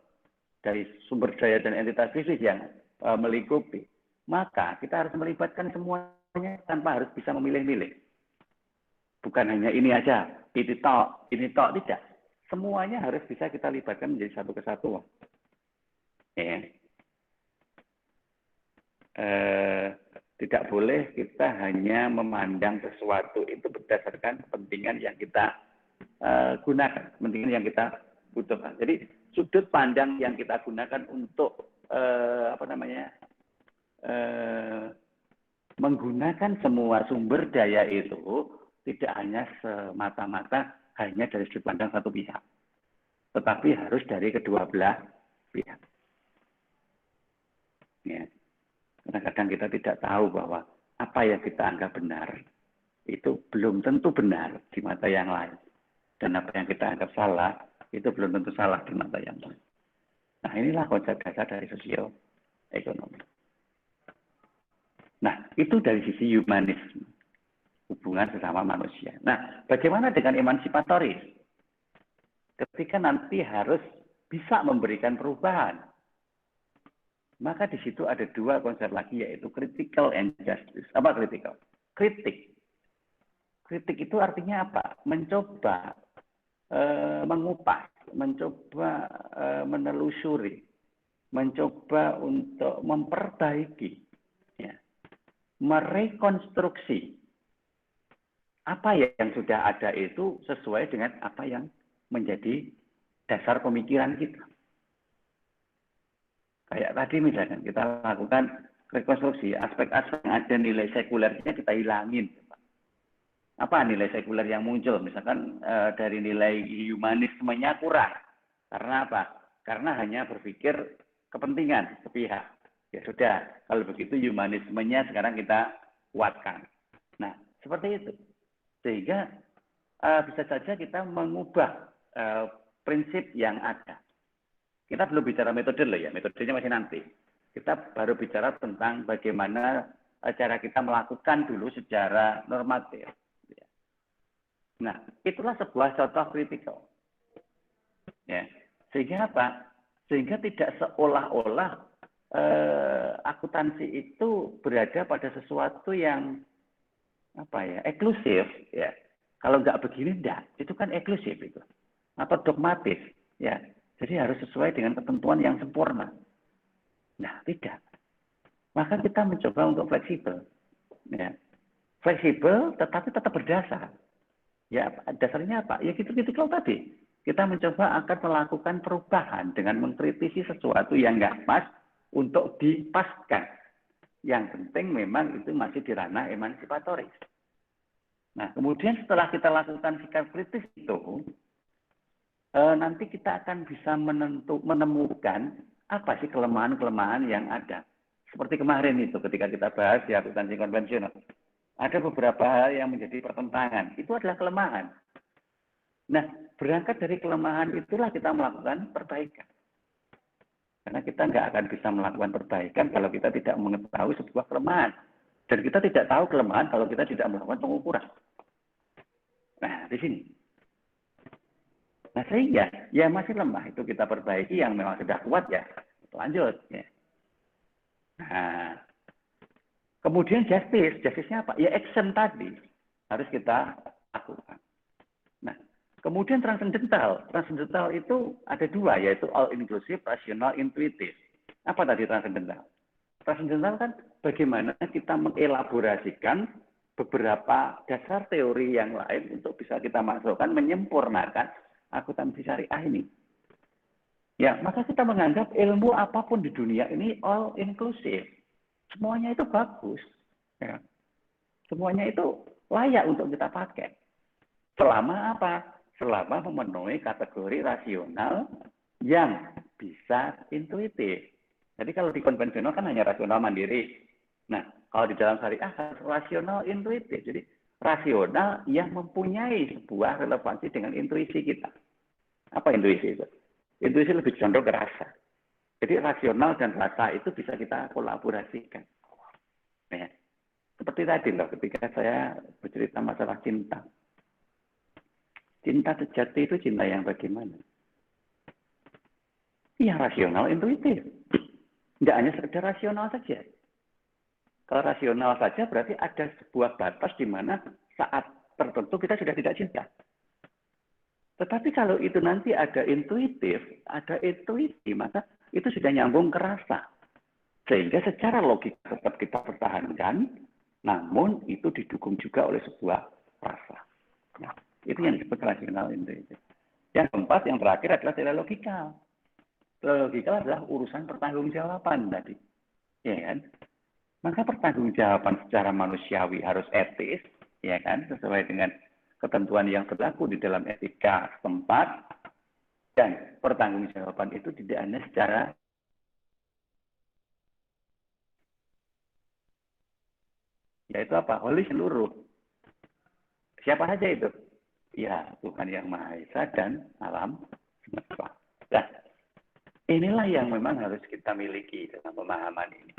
Speaker 1: dari sumber daya dan entitas fisik yang melingkupi. Maka kita harus melibatkan semuanya tanpa harus bisa memilih-milih. Bukan hanya ini aja, ini tok, tidak. Semuanya harus bisa kita libatkan menjadi satu kesatuan. Ya. Tidak boleh kita hanya memandang sesuatu itu berdasarkan kepentingan yang kita gunakan, kepentingan yang kita butuhkan. Jadi sudut pandang yang kita gunakan untuk menggunakan semua sumber daya itu tidak hanya semata-mata hanya dari sudut pandang satu pihak, tetapi harus dari kedua belah pihak. Ya. Kadang-kadang kita tidak tahu bahwa apa yang kita anggap benar itu belum tentu benar di mata yang lain. Dan apa yang kita anggap salah itu belum tentu salah di mata yang lain. Nah, inilah konsep dasar dari sosioekonomi. Nah, itu dari sisi humanisme, hubungan sesama manusia. Nah, bagaimana dengan emansipatoris? Ketika nanti harus bisa memberikan perubahan. Maka di situ ada dua konsep lagi, yaitu critical and justice. Apa critical? Kritik. Kritik itu artinya apa? Mencoba mengupas, mencoba menelusuri, mencoba untuk memperbaiki, ya, merekonstruksi apa yang sudah ada itu sesuai dengan apa yang menjadi dasar pemikiran kita. Kayak tadi misalkan kita lakukan rekonstruksi, aspek-aspek yang ada nilai sekulernya kita hilangin. Apa nilai sekuler yang muncul? Misalkan dari nilai humanismenya kurang. Karena apa? Karena hanya berpikir kepentingan sepihak. Ya sudah, kalau begitu humanismenya sekarang kita kuatkan. Nah, seperti itu. Sehingga bisa saja kita mengubah prinsip yang ada. Kita belum bicara metode loh ya, metodenya masih nanti. Kita baru bicara tentang bagaimana cara kita melakukan dulu secara normatif. Nah, itulah sebuah contoh kritikal. Ya. Sehingga apa? Sehingga tidak seolah-olah akuntansi itu berada pada sesuatu yang apa ya, eksklusif. Ya. Kalau nggak begini, enggak. Itu kan eksklusif itu. Atau dogmatis. Ya. Jadi harus sesuai dengan ketentuan yang sempurna. Nah, tidak. Maka kita mencoba untuk fleksibel. Ya. Fleksibel tetapi tetap berdasar. Ya, dasarnya apa? Ya gitu-gitu kalau tadi. Kita mencoba akan melakukan perubahan dengan mengkritisi sesuatu yang nggak pas untuk dipaskan. Yang penting memang itu masih di ranah emansipatoris. Nah, kemudian setelah kita lakukan sikap kritis itu, nanti kita akan bisa menemukan apa sih kelemahan-kelemahan yang ada. Seperti kemarin itu ketika kita bahas di akuntansi konvensional. Ada beberapa hal yang menjadi pertentangan. Itu adalah kelemahan. Nah, berangkat dari kelemahan itulah kita melakukan perbaikan. Karena kita nggak akan bisa melakukan perbaikan kalau kita tidak mengetahui sebuah kelemahan. Dan kita tidak tahu kelemahan kalau kita tidak melakukan pengukuran. Nah, di sini. Nah, sehingga ya masih lemah itu kita perbaiki, yang memang sudah kuat ya lanjut. Ya. Nah, kemudian justice-nya apa? Ya action tadi harus kita lakukan. Nah, kemudian transcendental itu ada dua, yaitu all inclusive, rasional, intuitif. Apa tadi transcendental? Transcendental kan bagaimana kita mengelaborasikan beberapa dasar teori yang lain untuk bisa kita masukkan, menyempurnakan akuntansi syariah ini. Ya, maka kita menganggap ilmu apapun di dunia ini all inclusive. Semuanya itu bagus. Ya. Semuanya itu layak untuk kita pakai. Selama apa? Selama memenuhi kategori rasional yang bisa intuitif. Jadi kalau di konvensional kan hanya rasional mandiri. Nah, kalau di dalam syariah rasional intuitif. Jadi rasional yang mempunyai sebuah relevansi dengan intuisi kita. Apa intuisi itu? Intuisi lebih condong ke rasa. Jadi rasional dan rasa itu bisa kita kolaborasikan. Ya. Seperti tadi loh, ketika saya bercerita masalah cinta. Cinta sejati itu cinta yang bagaimana? Yang rasional, intuitif. Tidak hanya sekedar rasional saja. Kalau rasional saja berarti ada sebuah batas di mana saat tertentu kita sudah tidak cinta. Tetapi kalau itu nanti ada intuitif, ada intuisi, maka itu sudah nyambung ke rasa. Sehingga secara logika tetap kita pertahankan, namun itu didukung juga oleh sebuah rasa. Nah, itu yang disebut rasional intuitif. Yang keempat, yang terakhir adalah teleologikal. Teleologikal adalah urusan pertanggungjawaban tadi. Ya kan? Maka pertanggungjawaban secara manusiawi harus etis, ya kan, sesuai dengan ketentuan yang berlaku di dalam etika setempat, dan pertanggungjawaban itu tidak hanya secara yaitu apa? Holis seluruh. Siapa saja itu? Ya, Tuhan Yang Maha Esa dan alam semesta. Nah, inilah yang memang harus kita miliki dalam pemahaman ini.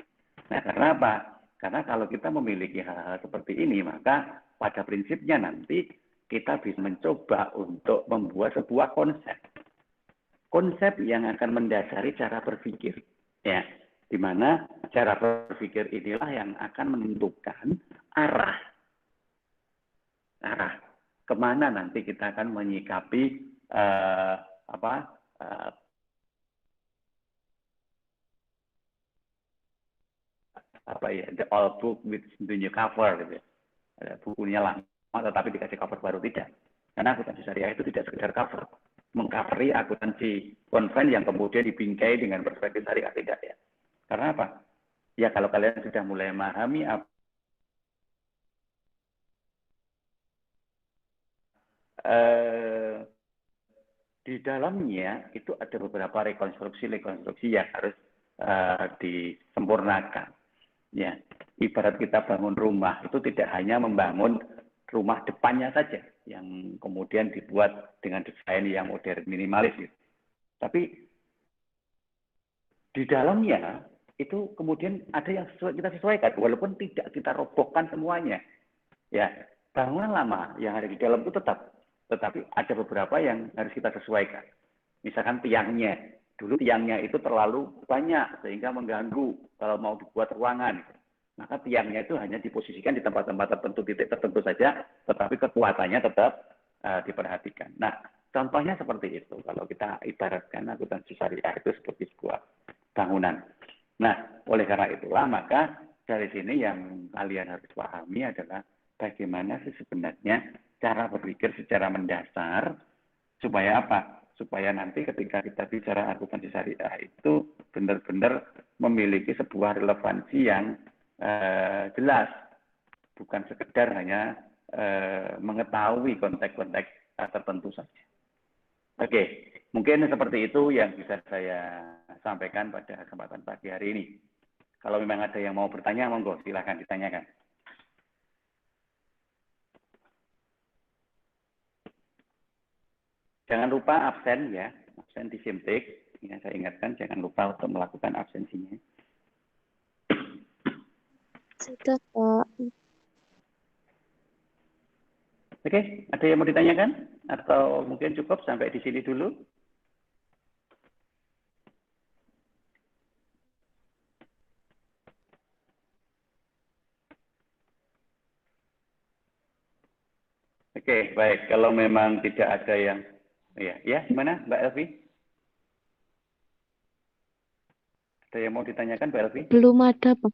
Speaker 1: Nah, karena apa? Karena kalau kita memiliki hal-hal seperti ini, maka pada prinsipnya nanti kita bisa mencoba untuk membuat sebuah konsep. Konsep yang akan mendasari cara berpikir. Ya. Di mana cara berpikir inilah yang akan menentukan arah kemana nanti kita akan menyikapi the old book with the new cover gitu ya. Bukunya lama tetapi dikasih cover baru, tidak. Karena akuntansi syariah itu tidak sekedar cover, mengcoveri akuntansi konven yang kemudian dibingkai dengan perspektif syariah, tidak ya. Karena apa? Ya kalau kalian sudah mulai memahami di dalamnya itu ada beberapa rekonstruksi yang harus disempurnakan. Ya, ibarat kita bangun rumah itu tidak hanya membangun rumah depannya saja yang kemudian dibuat dengan desain yang modern minimalis gitu. Tapi di dalamnya itu kemudian ada yang kita sesuaikan walaupun tidak kita robohkan semuanya. Ya, bangunan lama yang ada di dalam itu tetapi ada beberapa yang harus kita sesuaikan. Misalkan tiangnya. Dulu tiangnya itu terlalu banyak sehingga mengganggu kalau mau dibuat ruangan. Maka tiangnya itu hanya diposisikan di tempat-tempat tertentu, titik tertentu saja, tetapi kekuatannya tetap diperhatikan. Nah, contohnya seperti itu. Kalau kita ibaratkan akuntansi syariah itu seperti sebuah bangunan. Nah, oleh karena itulah maka dari sini yang kalian harus pahami adalah bagaimana sih sebenarnya cara berpikir secara mendasar supaya apa? Supaya nanti ketika kita bicara akuntansi syariah itu benar-benar memiliki sebuah relevansi yang jelas, bukan sekedar hanya mengetahui konteks-konteks tertentu saja. Oke, mungkin seperti itu yang bisa saya sampaikan pada kesempatan pagi hari ini. Kalau memang ada yang mau bertanya, monggo silahkan ditanyakan. Jangan lupa absen ya, absen di Simtik. Ya, saya ingatkan jangan lupa untuk melakukan absensinya.
Speaker 2: Sudah, Pak.
Speaker 1: Oke, ada yang mau ditanyakan? Atau mungkin cukup sampai di sini dulu? Oke, baik. Kalau memang tidak ada yang... Ya, gimana Mbak Elvi? Ada yang mau ditanyakan Mbak Elvi?
Speaker 2: Belum ada, Pak.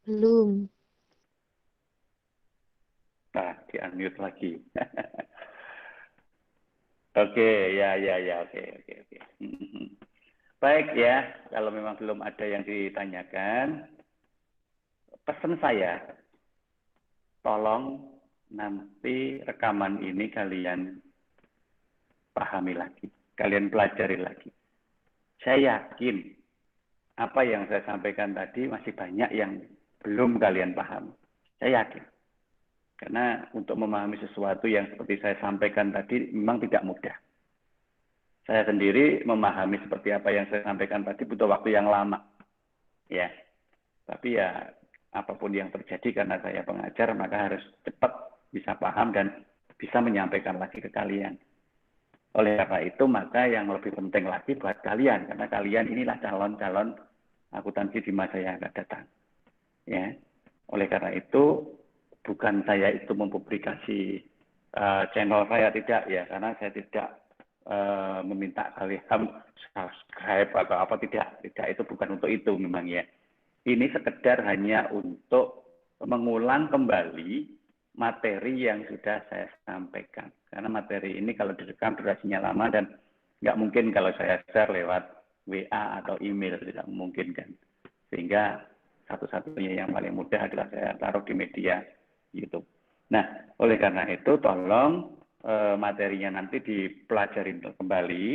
Speaker 2: Belum.
Speaker 1: Nah, di-unmute lagi. Oke, ya, oke. Baik ya, kalau memang belum ada yang ditanyakan, pesan saya, tolong nanti rekaman ini kalian pahami lagi, kalian pelajari lagi. Saya yakin apa yang saya sampaikan tadi masih banyak yang belum kalian paham. Saya yakin. Karena untuk memahami sesuatu yang seperti saya sampaikan tadi memang tidak mudah. Saya sendiri memahami seperti apa yang saya sampaikan tadi butuh waktu yang lama. Ya. Tapi ya apapun yang terjadi karena saya pengajar maka harus cepat bisa paham dan bisa menyampaikan lagi ke kalian. Oleh karena itu maka yang lebih penting lagi buat kalian karena kalian inilah calon-calon akuntansi di masa yang akan datang. Ya. Oleh karena itu bukan saya itu mempublikasi channel saya, tidak ya, karena saya tidak meminta kalian subscribe atau apa, tidak, itu bukan untuk itu memang ya. Ini sekedar hanya untuk mengulang kembali materi yang sudah saya sampaikan. Karena materi ini kalau direkam durasinya lama dan nggak mungkin kalau saya share lewat WA atau email, tidak memungkinkan. Sehingga satu-satunya yang paling mudah adalah saya taruh di media YouTube. Nah, oleh karena itu tolong materinya nanti dipelajari kembali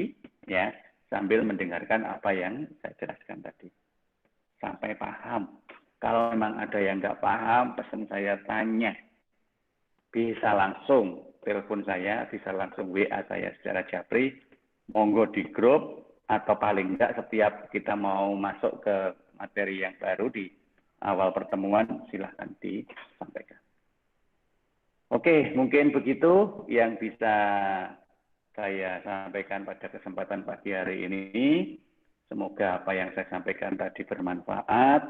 Speaker 1: ya, sambil mendengarkan apa yang saya jelaskan tadi. Sampai paham. Kalau memang ada yang nggak paham, pesan saya tanya. Bisa langsung telepon saya, bisa langsung WA saya secara japri, monggo di grup, atau paling enggak setiap kita mau masuk ke materi yang baru di awal pertemuan, silahkan disampaikan. Oke, mungkin begitu yang bisa saya sampaikan pada kesempatan pagi hari ini. Semoga apa yang saya sampaikan tadi bermanfaat.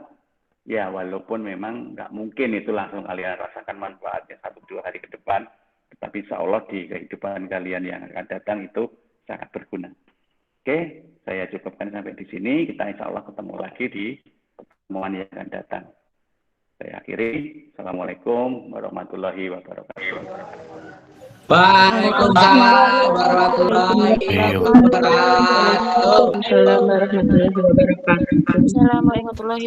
Speaker 1: Ya, walaupun memang nggak mungkin itu langsung kalian rasakan manfaatnya 1-2 hari ke depan, tetapi insya Allah di kehidupan kalian yang akan datang itu sangat berguna. Oke, saya cukupkan sampai di sini. Kita insya Allah ketemu lagi di pertemuan yang akan datang. Saya akhiri. Assalamualaikum warahmatullahi wabarakatuh.
Speaker 3: Waalaikumsalam warahmatullahi wabarakatuh.
Speaker 2: Waalaikumsalam warahmatullahi wabarakatuh.
Speaker 4: Assalamualaikum warahmatullahi